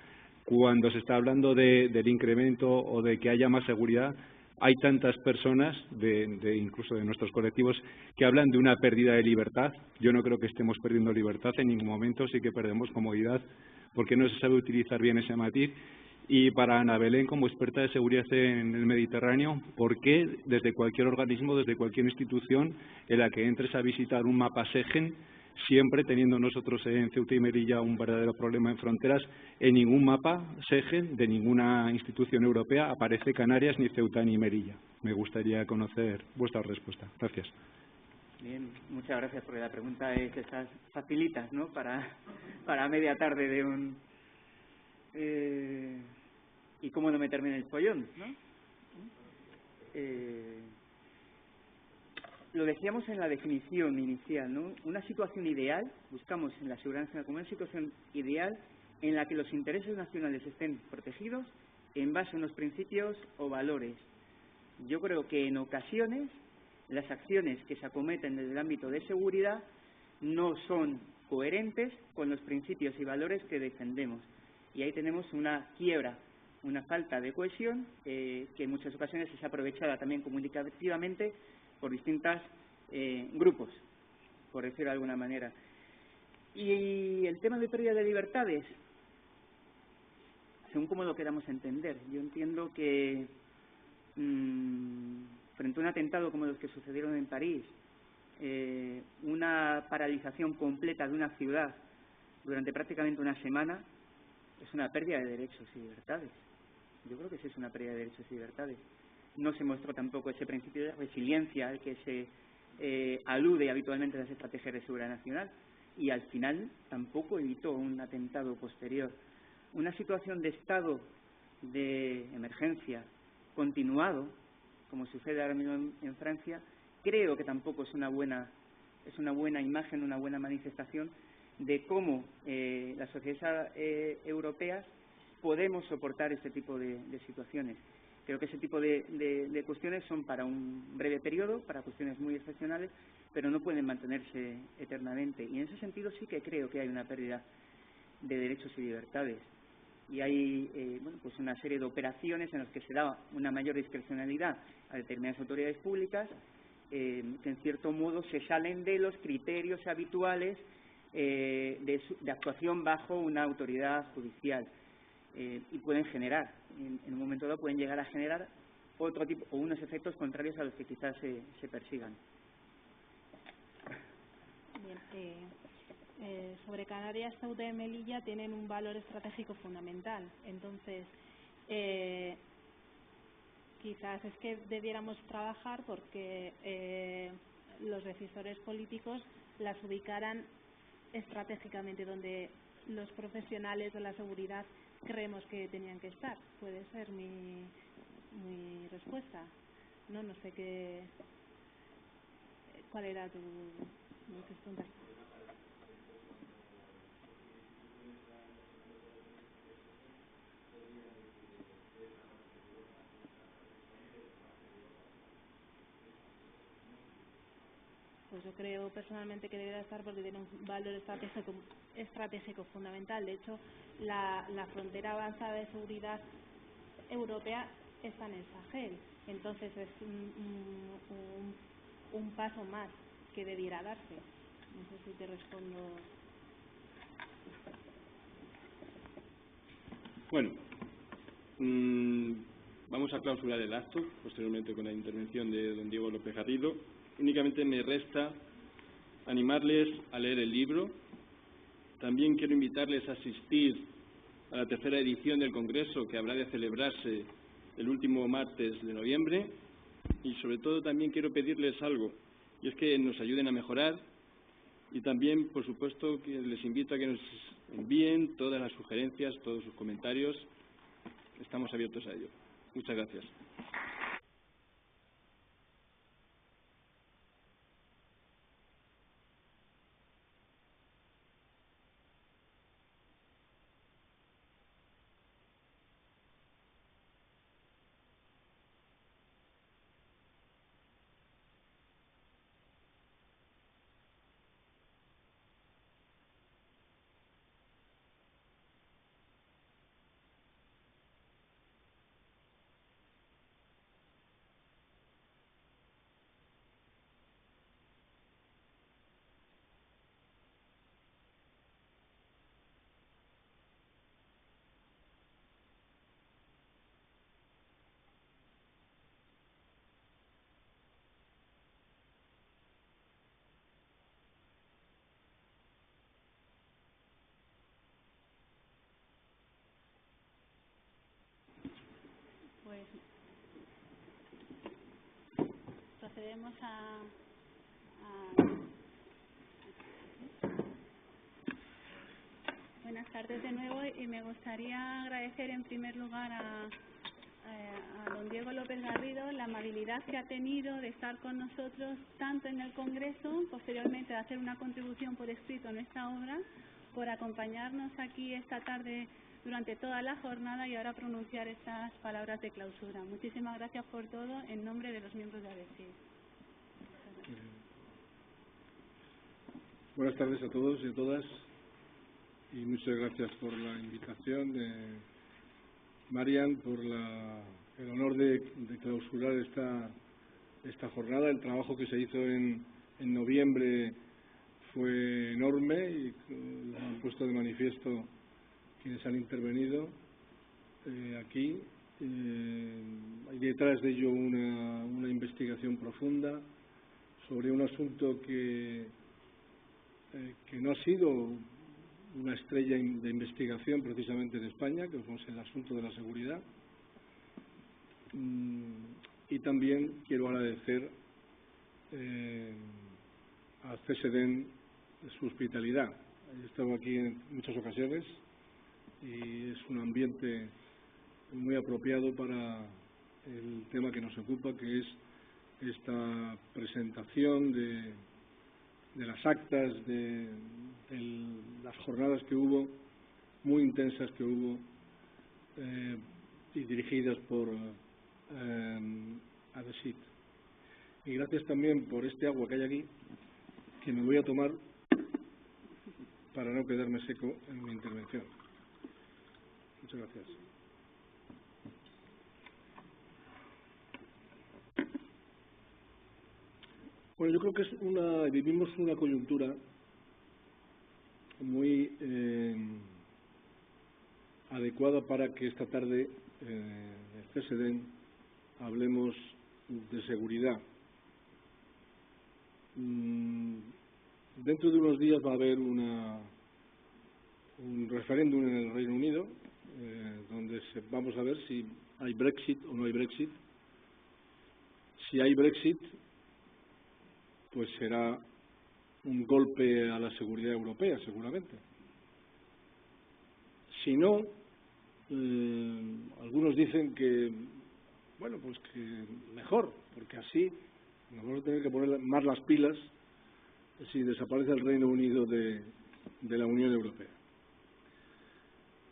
cuando se está hablando del incremento o de que haya más seguridad, hay tantas personas, incluso de nuestros colectivos, que hablan de una pérdida de libertad? Yo no creo que estemos perdiendo libertad en ningún momento, sí que perdemos comodidad, porque no se sabe utilizar bien ese matiz. Y para Ana Belén, como experta de seguridad en el Mediterráneo, ¿por qué desde cualquier organismo, desde cualquier institución en la que entres a visitar un mapa Schengen, siempre teniendo nosotros en Ceuta y Melilla un verdadero problema en fronteras, en ningún mapa Schengen de ninguna institución europea aparece Canarias, ni Ceuta, ni Melilla? Me gustaría conocer vuestra respuesta. Gracias. Bien, muchas gracias, porque la pregunta es esas facilitas, ¿no? Para media tarde de un... ¿Y cómo no meterme en el follón, ¿no? Lo decíamos en la definición inicial, ¿no? Una situación ideal, buscamos en la seguridad nacional como una situación ideal en la que los intereses nacionales estén protegidos en base a unos principios o valores. Yo creo que en ocasiones las acciones que se acometen desde el ámbito de seguridad no son coherentes con los principios y valores que defendemos. Y ahí tenemos una quiebra, una falta de cohesión que en muchas ocasiones es aprovechada también comunicativamente por distintos grupos, por decirlo de alguna manera. Y el tema de pérdida de libertades, según cómo lo queramos entender. Yo entiendo que frente frente a un atentado como los que sucedieron en París, una paralización completa de una ciudad durante prácticamente una semana, es una pérdida de derechos y libertades. Yo creo que sí es una pérdida de derechos y libertades. No se mostró tampoco ese principio de resiliencia al que se alude habitualmente en las estrategias de seguridad nacional, y al final tampoco evitó un atentado posterior. Una situación de estado de emergencia continuado, como sucede ahora mismo en Francia, creo que tampoco es una buena imagen, una buena manifestación de cómo las sociedades europeas podemos soportar este tipo de situaciones. Creo que ese tipo de cuestiones son para un breve periodo, para cuestiones muy excepcionales, pero no pueden mantenerse eternamente. Y en ese sentido sí que creo que hay una pérdida de derechos y libertades. Y hay pues una serie de operaciones en las que se da una mayor discrecionalidad a determinadas autoridades públicas que en cierto modo se salen de los criterios habituales de actuación bajo una autoridad judicial. Y pueden generar, en un momento dado pueden llegar a generar otro tipo o unos efectos contrarios a los que quizás se persigan. Bien, sobre Canarias, Ceuta y Melilla tienen un valor estratégico fundamental. Entonces, quizás es que debiéramos trabajar porque los decisores políticos las ubicaran estratégicamente donde los profesionales de la seguridad creemos que tenían que estar. Puede ser mi respuesta. No sé cuál era tu pregunta. Pues yo creo personalmente que debería estar porque tiene un valor estratégico fundamental. De hecho, la frontera avanzada de seguridad europea está en el Sahel. Entonces es un paso más que debiera darse. No sé si te respondo. Bueno, vamos a clausurar el acto, posteriormente con la intervención de don Diego López Garrido. Únicamente me resta animarles a leer el libro. También quiero invitarles a asistir a la tercera edición del Congreso, que habrá de celebrarse el último martes de noviembre. Y sobre todo también quiero pedirles algo, y es que nos ayuden a mejorar. Y también, por supuesto, que les invito a que nos envíen todas las sugerencias, todos sus comentarios. Estamos abiertos a ello. Muchas gracias. Pues procedemos a buenas tardes de nuevo, y me gustaría agradecer en primer lugar a don Diego López Garrido la amabilidad que ha tenido de estar con nosotros tanto en el Congreso, posteriormente de hacer una contribución por escrito en esta obra, por acompañarnos aquí esta tarde durante toda la jornada y ahora pronunciar estas palabras de clausura. Muchísimas gracias por todo en nombre de los miembros de ADESID. Buenas tardes a todos y a todas, y muchas gracias por la invitación de Marian, por el honor de clausurar esta jornada. El trabajo que se hizo en noviembre fue enorme y lo han puesto de manifiesto quienes han intervenido aquí. Hay detrás de ello una investigación profunda sobre un asunto que no ha sido una estrella de investigación precisamente en España, que es el asunto de la seguridad. Y también quiero agradecer a CSDEN su hospitalidad. He estado aquí en muchas ocasiones y es un ambiente muy apropiado para el tema que nos ocupa, que es esta presentación de las actas de las jornadas que hubo, muy intensas que hubo, y dirigidas por ADESIT. Y gracias también por este agua que hay aquí, que me voy a tomar para no quedarme seco en mi intervención. Muchas gracias. Bueno, yo creo que vivimos una coyuntura muy adecuada para que esta tarde en el CSDEN hablemos de seguridad. Dentro de unos días va a haber un referéndum en el Reino Unido, donde vamos a ver si hay Brexit o no hay Brexit. Si hay Brexit, pues será un golpe a la seguridad europea, seguramente. Si no, algunos dicen que, bueno, pues que mejor, porque así nos vamos a tener que poner más las pilas si desaparece el Reino Unido de la Unión Europea.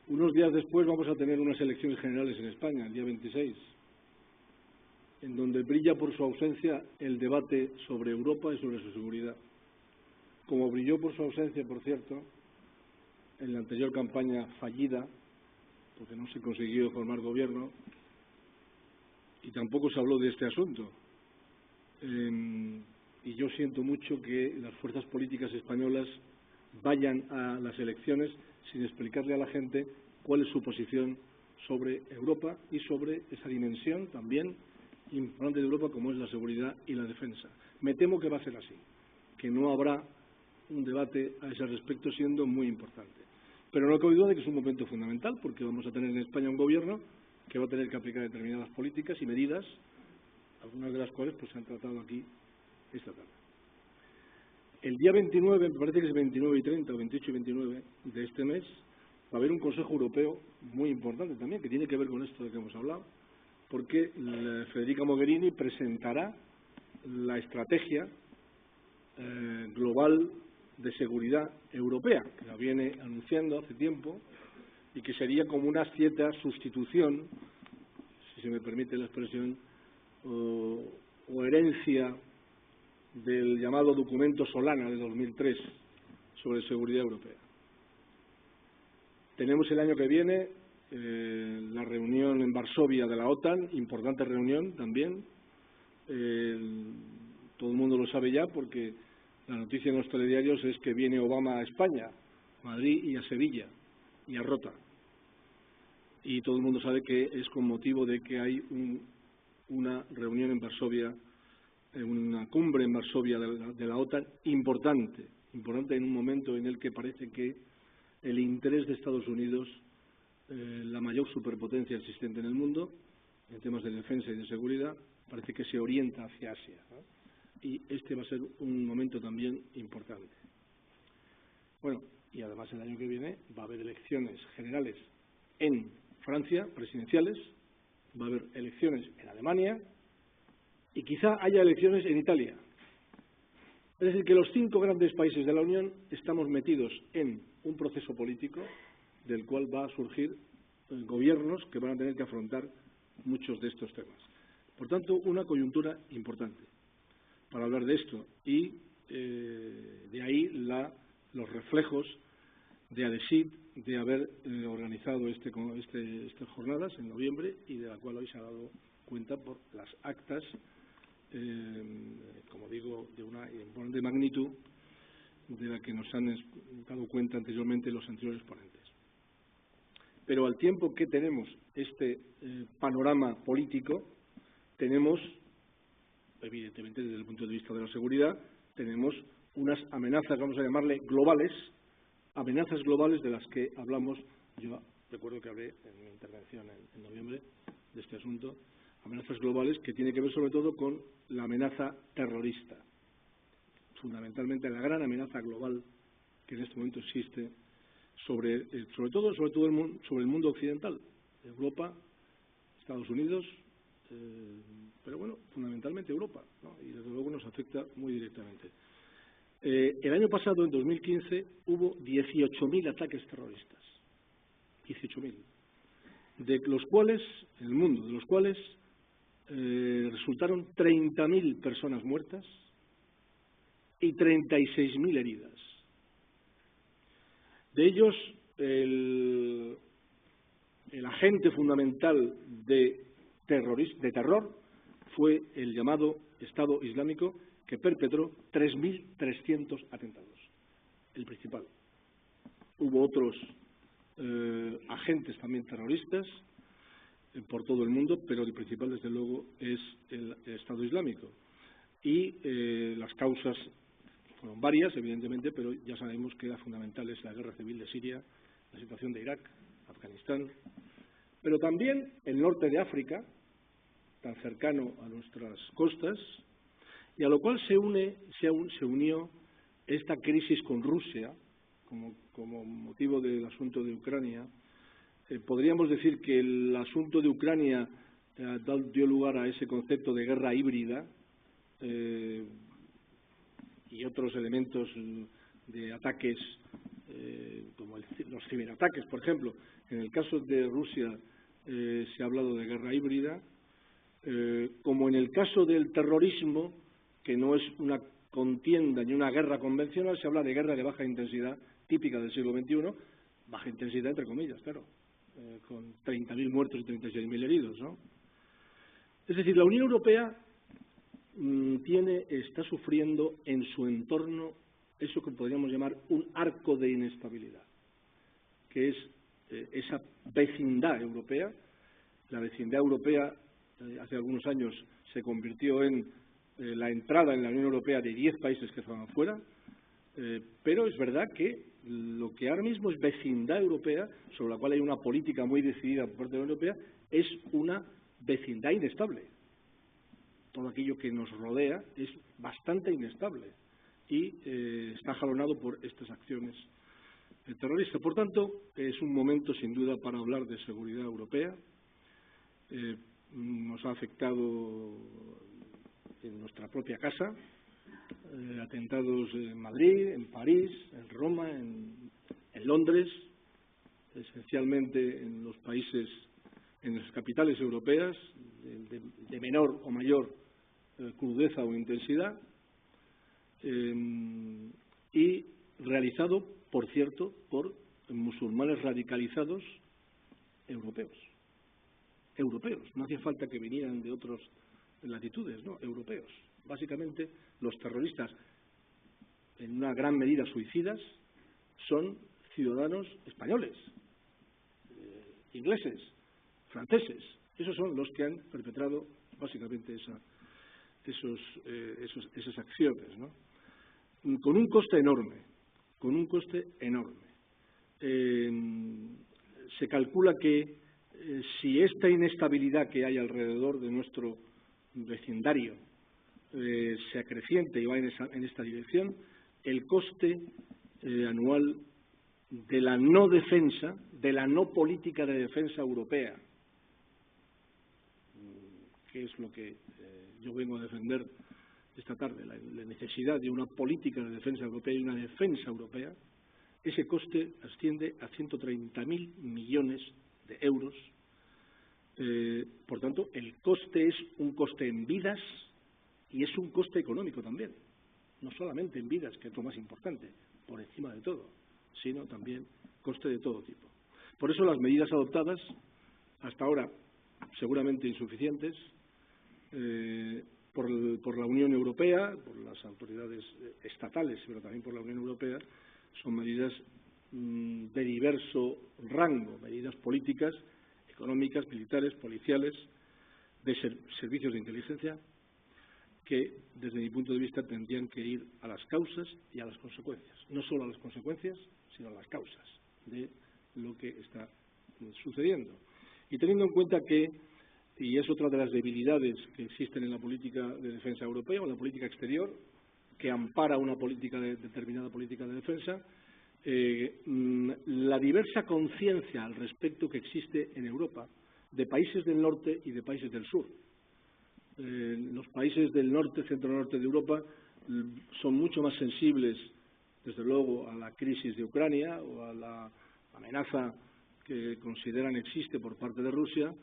Unos días después vamos a tener unas elecciones generales en España, el día 26, en donde brilla por su ausencia el debate sobre Europa y sobre su seguridad. Como brilló por su ausencia, por cierto, en la anterior campaña fallida, porque no se consiguió formar gobierno, y tampoco se habló de este asunto. Y yo siento mucho que las fuerzas políticas españolas vayan a las elecciones sin explicarle a la gente cuál es su posición sobre Europa y sobre esa dimensión también importante de Europa como es la seguridad y la defensa. Me temo que va a ser así, que no habrá un debate a ese respecto, siendo muy importante. Pero no cabe duda de que es un momento fundamental, porque vamos a tener en España un gobierno que va a tener que aplicar determinadas políticas y medidas, algunas de las cuales pues se han tratado aquí esta tarde. El día 29, me parece que es 29 y 30, o 28 y 29 de este mes, va a haber un Consejo Europeo muy importante también, que tiene que ver con esto de que hemos hablado, porque Federica Mogherini presentará la estrategia global de seguridad europea, que la viene anunciando hace tiempo, y que sería como una cierta sustitución, si se me permite la expresión, o herencia del llamado documento Solana de 2003 sobre seguridad europea. Tenemos el año que viene la reunión en Varsovia de la OTAN, importante reunión también. Todo el mundo lo sabe ya porque la noticia en los telediarios es que viene Obama a España, a Madrid y a Sevilla y a Rota. Y todo el mundo sabe que es con motivo de que hay una reunión en Varsovia, una cumbre en Varsovia de la OTAN importante en un momento en el que parece que el interés de Estados Unidos, la mayor superpotencia existente en el mundo, en temas de defensa y de seguridad, parece que se orienta hacia Asia, ¿no? Y este va a ser un momento también importante. Bueno, y además el año que viene va a haber elecciones generales en Francia, presidenciales, va a haber elecciones en Alemania y quizá haya elecciones en Italia. Es decir, que los 5 grandes países de la Unión estamos metidos en un proceso político del cual va a surgir gobiernos que van a tener que afrontar muchos de estos temas. Por tanto, una coyuntura importante para hablar de esto y de ahí los reflejos de ADESIT de haber organizado estas jornadas en noviembre y de la cual hoy se ha dado cuenta por las actas, como digo, de una importante magnitud de la que nos han dado cuenta anteriormente los anteriores ponentes. Pero al tiempo que tenemos este panorama político, tenemos evidentemente, desde el punto de vista de la seguridad, tenemos unas amenazas, vamos a llamarle globales, amenazas globales de las que hablamos. Yo recuerdo que hablé en mi intervención en noviembre de este asunto, amenazas globales que tiene que ver sobre todo con la amenaza terrorista, fundamentalmente la gran amenaza global que en este momento existe sobre todo sobre el mundo occidental, Europa, Estados Unidos, pero bueno, fundamentalmente Europa, ¿no? Y desde luego nos afecta muy directamente. El año pasado, en 2015, hubo 18.000 ataques terroristas, 18.000, de los cuales, en el mundo, de los cuales resultaron 30.000 personas muertas y 36.000 heridas. De ellos, el agente fundamental de terror fue el llamado Estado Islámico, que perpetró 3.300 atentados, el principal. Hubo otros agentes también terroristas por todo el mundo, pero el principal, desde luego, es el Estado Islámico. Y las causas fueron varias, evidentemente, pero ya sabemos que la fundamental es la guerra civil de Siria, la situación de Irak, Afganistán, pero también el norte de África, tan cercano a nuestras costas, y a lo cual se unió esta crisis con Rusia, como motivo del asunto de Ucrania. Podríamos decir que el asunto de Ucrania dio lugar a ese concepto de guerra híbrida y otros elementos de ataques, como los ciberataques, por ejemplo. En el caso de Rusia se ha hablado de guerra híbrida, como en el caso del terrorismo, que no es una contienda ni una guerra convencional, se habla de guerra de baja intensidad, típica del siglo XXI, baja intensidad entre comillas, claro, con 30.000 muertos y 36.000 heridos, ¿no? Es decir, la Unión Europea está sufriendo en su entorno eso que podríamos llamar un arco de inestabilidad, que es esa vecindad europea. La vecindad europea hace algunos años se convirtió en la entrada en la Unión Europea de 10 países que estaban fuera, pero es verdad que lo que ahora mismo es vecindad europea, sobre la cual hay una política muy decidida por parte de la Unión Europea, es una vecindad inestable. Todo aquello que nos rodea es bastante inestable y está jalonado por estas acciones terroristas. Por tanto, es un momento sin duda para hablar de seguridad europea. Nos ha afectado en nuestra propia casa, atentados en Madrid, en París, en Roma, en Londres, esencialmente en los países, en las capitales europeas, de menor o mayor crudeza o intensidad, y realizado, por cierto, por musulmanes radicalizados europeos. No hacía falta que vinieran de otras latitudes, no, europeos. Básicamente, los terroristas, en una gran medida suicidas, son ciudadanos españoles, ingleses, franceses. Esos son los que han perpetrado básicamente esas acciones, ¿no? Con un coste enorme. Se calcula que si esta inestabilidad que hay alrededor de nuestro vecindario se acreciente y va en esta dirección, el coste anual de la no defensa, de la no política de defensa europea, que es lo que yo vengo a defender esta tarde, la necesidad de una política de defensa europea y una defensa europea, ese coste asciende a 130.000 millones de euros. Por tanto, el coste es un coste en vidas y es un coste económico también, no solamente en vidas, que es lo más importante, por encima de todo, sino también coste de todo tipo. Por eso las medidas adoptadas, hasta ahora seguramente insuficientes, por la Unión Europea, por las autoridades estatales, pero también por la Unión Europea, son medidas de diverso rango, medidas políticas, económicas, militares, policiales, de servicios de inteligencia, que, desde mi punto de vista, tendrían que ir a las causas y a las consecuencias. No solo a las consecuencias, sino a las causas de lo que está sucediendo. Y teniendo en cuenta que, y es otra de las debilidades que existen en la política de defensa europea o en la política exterior, que ampara una determinada política de defensa, la diversa conciencia al respecto que existe en Europa, de países del norte y de países del sur. Los países del norte, centro-norte de Europa, son mucho más sensibles, desde luego, a la crisis de Ucrania o a la amenaza que consideran existe por parte de Rusia,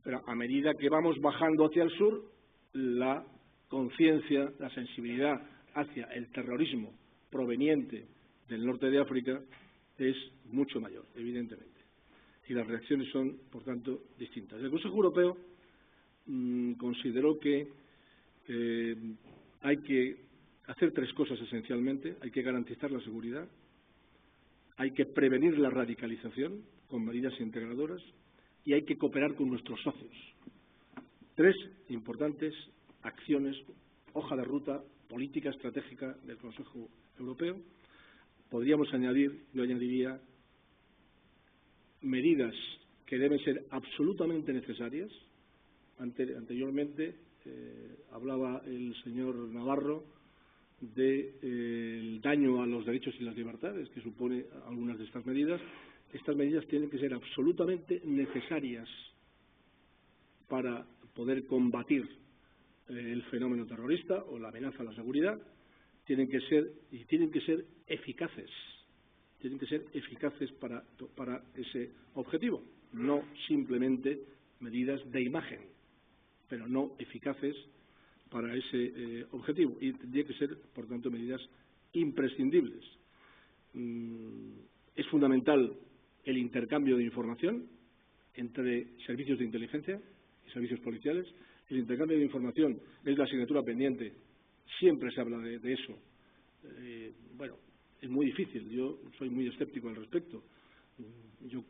pero a medida que vamos bajando hacia el sur, la conciencia, la sensibilidad hacia el terrorismo proveniente del norte de África es mucho mayor, evidentemente. Y las reacciones son, por tanto, distintas. El Consejo Europeo consideró que hay que hacer tres cosas esencialmente. Hay que garantizar la seguridad, hay que prevenir la radicalización con medidas integradoras y hay que cooperar con nuestros socios. Tres importantes acciones, hoja de ruta, política estratégica del Consejo Europeo. Podríamos añadir, yo añadiría, medidas que deben ser absolutamente necesarias. Anteriormente hablaba el señor Navarro del daño a los derechos y las libertades que supone algunas de estas medidas. Estas medidas tienen que ser absolutamente necesarias para poder combatir el fenómeno terrorista o la amenaza a la seguridad. Tienen que ser eficaces. Tienen que ser eficaces para ese objetivo, no simplemente medidas de imagen, pero no eficaces para ese objetivo. Y tendría que ser, por tanto, medidas imprescindibles. Es fundamental el intercambio de información entre servicios de inteligencia y servicios policiales. El intercambio de información es la asignatura pendiente. Siempre se habla de eso. Bueno, es muy difícil. Yo soy muy escéptico al respecto. Yo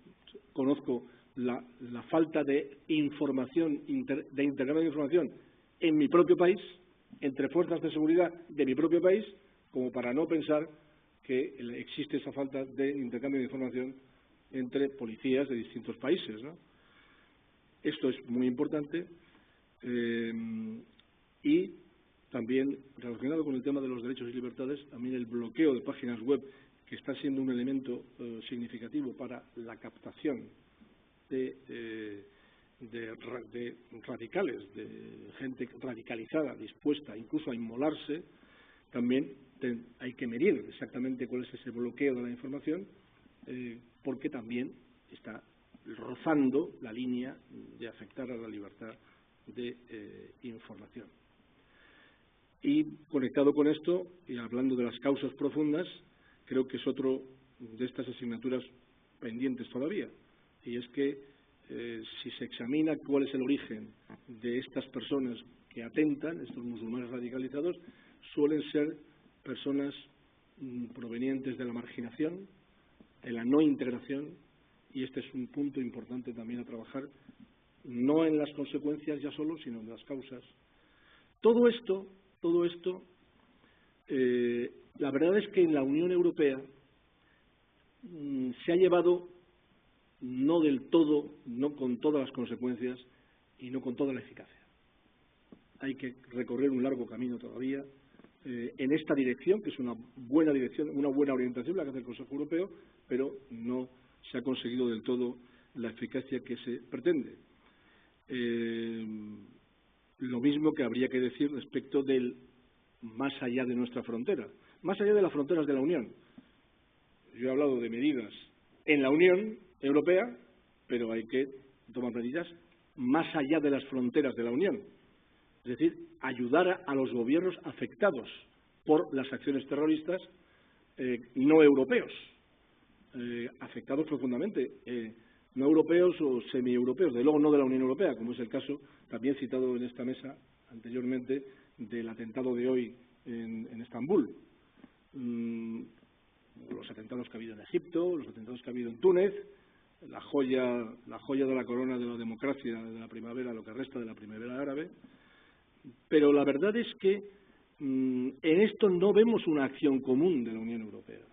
conozco la falta de información, de intercambio de información en mi propio país, entre fuerzas de seguridad de mi propio país, como para no pensar que existe esa falta de intercambio de información entre policías de distintos países, ¿no? Esto es muy importante y también relacionado con el tema de los derechos y libertades, también el bloqueo de páginas web, que está siendo un elemento significativo para la captación de radicales, de gente radicalizada, dispuesta incluso a inmolarse. También hay que medir exactamente cuál es ese bloqueo de la información, porque también está rozando la línea de afectar a la libertad de información. Y conectado con esto, y hablando de las causas profundas, creo que es otro de estas asignaturas pendientes todavía, y es que si se examina cuál es el origen de estas personas que atentan, estos musulmanes radicalizados, suelen ser personas provenientes de la marginación, de la no integración, y este es un punto importante también a trabajar, no en las consecuencias ya solo, sino en las causas. Todo esto, la verdad es que en la Unión Europea se ha llevado no del todo, no con todas las consecuencias y no con toda la eficacia. Hay que recorrer un largo camino todavía en esta dirección, que es una buena dirección, una buena orientación la que hace el Consejo Europeo, pero no se ha conseguido del todo la eficacia que se pretende. Lo mismo que habría que decir respecto del más allá de nuestra frontera, más allá de las fronteras de la Unión. Yo he hablado de medidas en la Unión Europea, pero hay que tomar medidas más allá de las fronteras de la Unión. Es decir, ayudar a los gobiernos afectados por las acciones terroristas no europeos, afectados profundamente, no europeos o semi-europeos, de luego no de la Unión Europea, como es el caso también citado en esta mesa anteriormente del atentado de hoy en Estambul. Los atentados que ha habido en Egipto, los atentados que ha habido en Túnez, la joya de la corona de la democracia de la primavera, lo que resta de la primavera árabe, Pero la verdad es que en esto no vemos una acción común de la Unión Europea.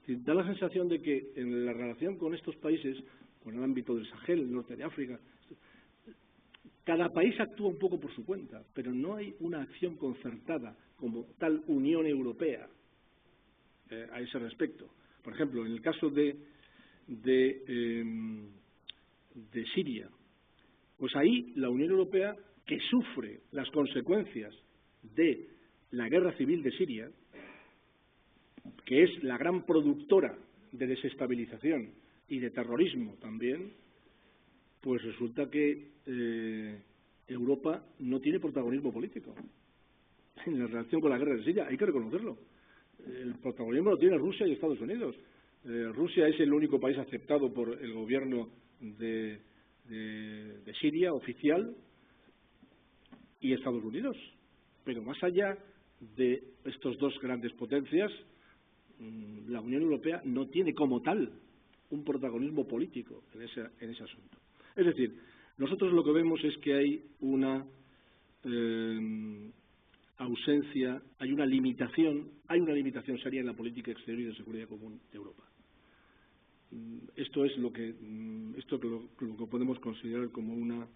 Da la sensación de que en la relación con estos países, con el ámbito del Sahel, el norte de África, cada país actúa un poco por su cuenta, pero no hay una acción concertada como tal Unión Europea a ese respecto. Por ejemplo, en el caso de Siria, pues ahí la Unión Europea, que sufre las consecuencias de la guerra civil de Siria, que es la gran productora de desestabilización y de terrorismo también, pues resulta que Europa no tiene protagonismo político en la relación con la guerra de Siria. Hay que reconocerlo. El protagonismo lo tiene Rusia y Estados Unidos. Rusia es el único país aceptado por el gobierno de Siria, oficial, y Estados Unidos. Pero más allá de estos dos grandes potencias, la Unión Europea no tiene como tal un protagonismo político en ese asunto. Es decir, nosotros lo que vemos es que hay una ausencia, hay una limitación seria en la política exterior y de seguridad común de Europa. Esto es lo que podemos considerar como una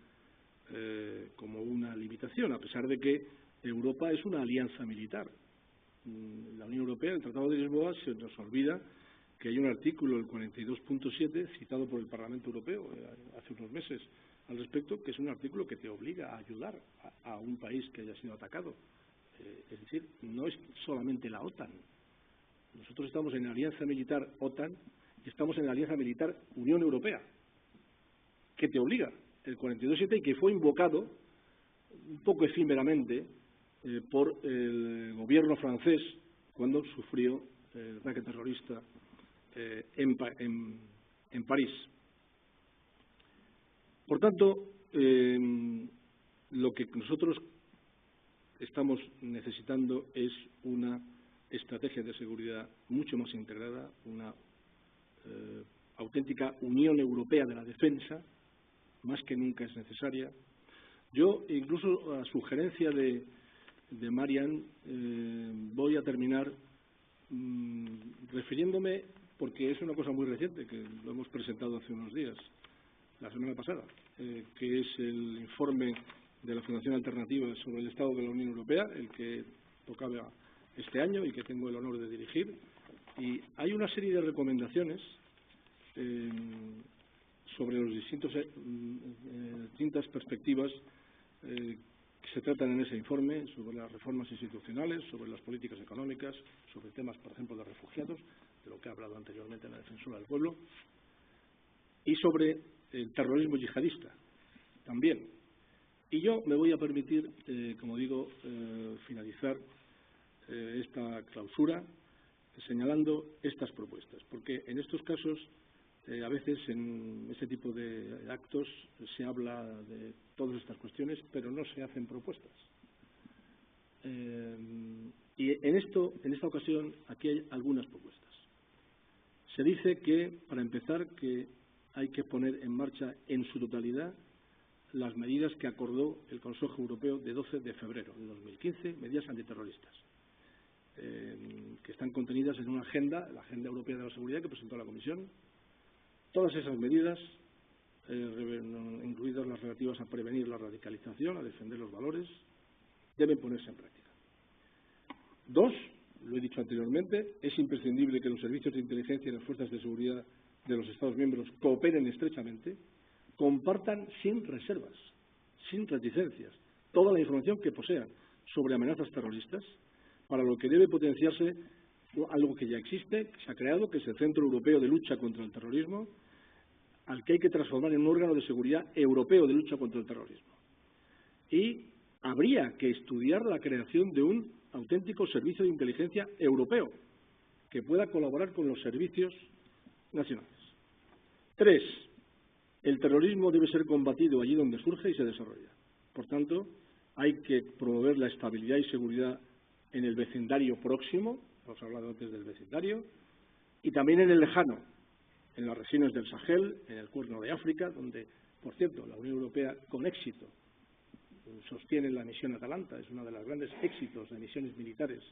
limitación, a pesar de que Europa es una alianza militar. La Unión Europea, el Tratado de Lisboa, se nos olvida que hay un artículo, el 42.7, citado por el Parlamento Europeo hace unos meses al respecto, que es un artículo que te obliga a ayudar a un país que haya sido atacado. Es decir, no es solamente la OTAN. Nosotros estamos en la alianza militar OTAN y estamos en la alianza militar Unión Europea, que te obliga, el 42.7, y que fue invocado un poco efímeramente por el gobierno francés cuando sufrió el ataque terrorista en París. Por tanto, lo que nosotros estamos necesitando es una estrategia de seguridad mucho más integrada, una auténtica Unión Europea de la defensa, más que nunca es necesaria. Yo, incluso a sugerencia de Marian, voy a terminar refiriéndome, porque es una cosa muy reciente, que lo hemos presentado hace unos días, la semana pasada, que es el informe de la Fundación Alternativa sobre el Estado de la Unión Europea, el que tocaba este año y que tengo el honor de dirigir. Y hay una serie de recomendaciones sobre los distintas perspectivas que se tratan en ese informe, sobre las reformas institucionales, sobre las políticas económicas, sobre temas, por ejemplo, de refugiados, de lo que he hablado anteriormente en la defensora del pueblo, y sobre el terrorismo yihadista también. Y yo me voy a permitir, como digo, finalizar esta clausura señalando estas propuestas, porque en estos casos, a veces en este tipo de actos se habla de todas estas cuestiones, pero no se hacen propuestas. Y en esta ocasión, aquí hay algunas propuestas. Se dice que, para empezar, que hay que poner en marcha en su totalidad las medidas que acordó el Consejo Europeo de 12 de febrero de 2015, medidas antiterroristas, que están contenidas en una agenda, la Agenda Europea de la Seguridad, que presentó la Comisión. Todas esas medidas, incluidas las relativas a prevenir la radicalización, a defender los valores, deben ponerse en práctica. 2, lo he dicho anteriormente, es imprescindible que los servicios de inteligencia y las fuerzas de seguridad de los Estados miembros cooperen estrechamente, compartan sin reservas, sin reticencias, toda la información que posean sobre amenazas terroristas, para lo que debe potenciarse algo que ya existe, que se ha creado, que es el Centro Europeo de Lucha contra el Terrorismo, al que hay que transformar en un órgano de seguridad europeo de lucha contra el terrorismo. Y habría que estudiar la creación de un auténtico servicio de inteligencia europeo que pueda colaborar con los servicios nacionales. 3. El terrorismo debe ser combatido allí donde surge y se desarrolla. Por tanto, hay que promover la estabilidad y seguridad en el vecindario próximo, hemos hablado antes del vecindario, y también en el lejano, en las regiones del Sahel, en el Cuerno de África, donde, por cierto, la Unión Europea con éxito sostienen la misión Atalanta, es uno de los grandes éxitos de misiones militares,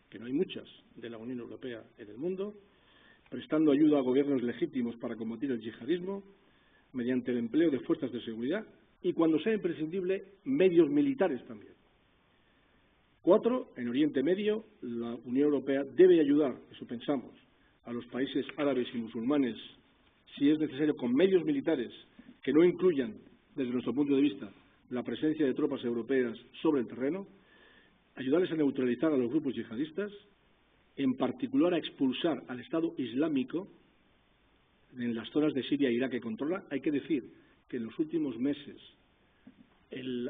que no hay muchas, de la Unión Europea en el mundo, prestando ayuda a gobiernos legítimos para combatir el yihadismo, mediante el empleo de fuerzas de seguridad y, cuando sea imprescindible, medios militares también. 4. En Oriente Medio, la Unión Europea debe ayudar, eso pensamos, a los países árabes y musulmanes, si es necesario, con medios militares que no incluyan, desde nuestro punto de vista, la presencia de tropas europeas sobre el terreno, ayudarles a neutralizar a los grupos yihadistas, en particular a expulsar al Estado Islámico en las zonas de Siria e Irak que controla. Hay que decir que en los últimos meses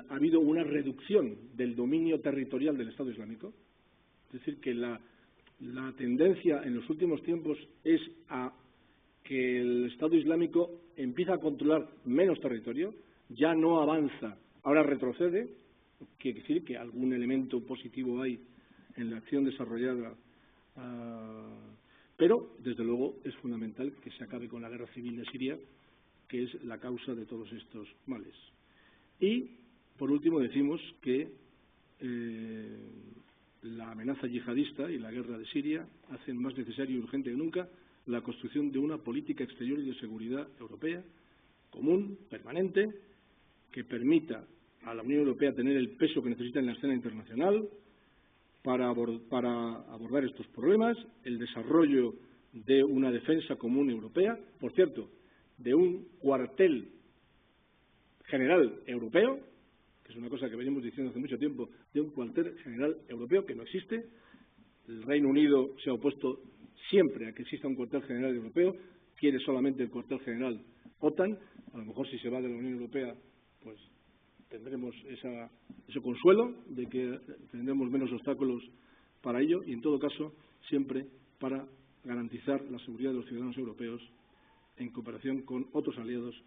ha habido una reducción del dominio territorial del Estado Islámico, es decir, que la tendencia en los últimos tiempos es a que el Estado Islámico empieza a controlar menos territorio, ya no avanza, ahora retrocede. Quiere decir que algún elemento positivo hay en la acción desarrollada, pero desde luego es fundamental que se acabe con la guerra civil de Siria, que es la causa de todos estos males. Y por último decimos que la amenaza yihadista y la guerra de Siria hacen más necesario y urgente que nunca la construcción de una política exterior y de seguridad europea común, permanente, que permita a la Unión Europea tener el peso que necesita en la escena internacional para abordar estos problemas, el desarrollo de una defensa común europea, por cierto, de un cuartel general europeo, que es una cosa que venimos diciendo hace mucho tiempo, de un cuartel general europeo que no existe. El Reino Unido se ha opuesto siempre a que exista un cuartel general europeo, quiere solamente el cuartel general OTAN. A lo mejor si se va de la Unión Europea, pues tendremos ese consuelo de que tendremos menos obstáculos para ello, y en todo caso siempre para garantizar la seguridad de los ciudadanos europeos en cooperación con otros aliados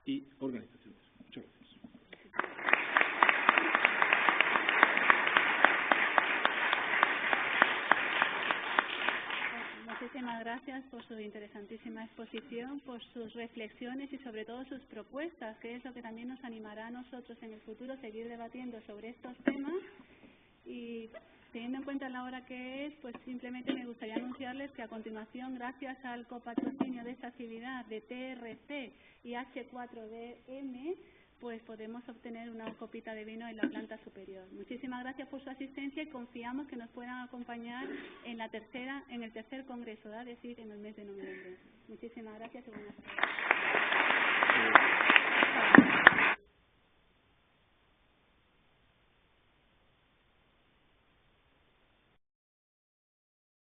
y organizaciones. Muchas gracias. Muchísimas gracias por su interesantísima exposición, por sus reflexiones y sobre todo sus propuestas, que es lo que también nos animará a nosotros en el futuro seguir debatiendo sobre estos temas. Y teniendo en cuenta la hora que es, pues simplemente me gustaría anunciarles que a continuación, gracias al copatrocinio de esta actividad de TRC y H4DM, pues podemos obtener una copita de vino en la planta superior. Muchísimas gracias por su asistencia y confiamos que nos puedan acompañar en el tercer Congreso de ADESID en el mes de noviembre. Muchísimas gracias y buenas tardes.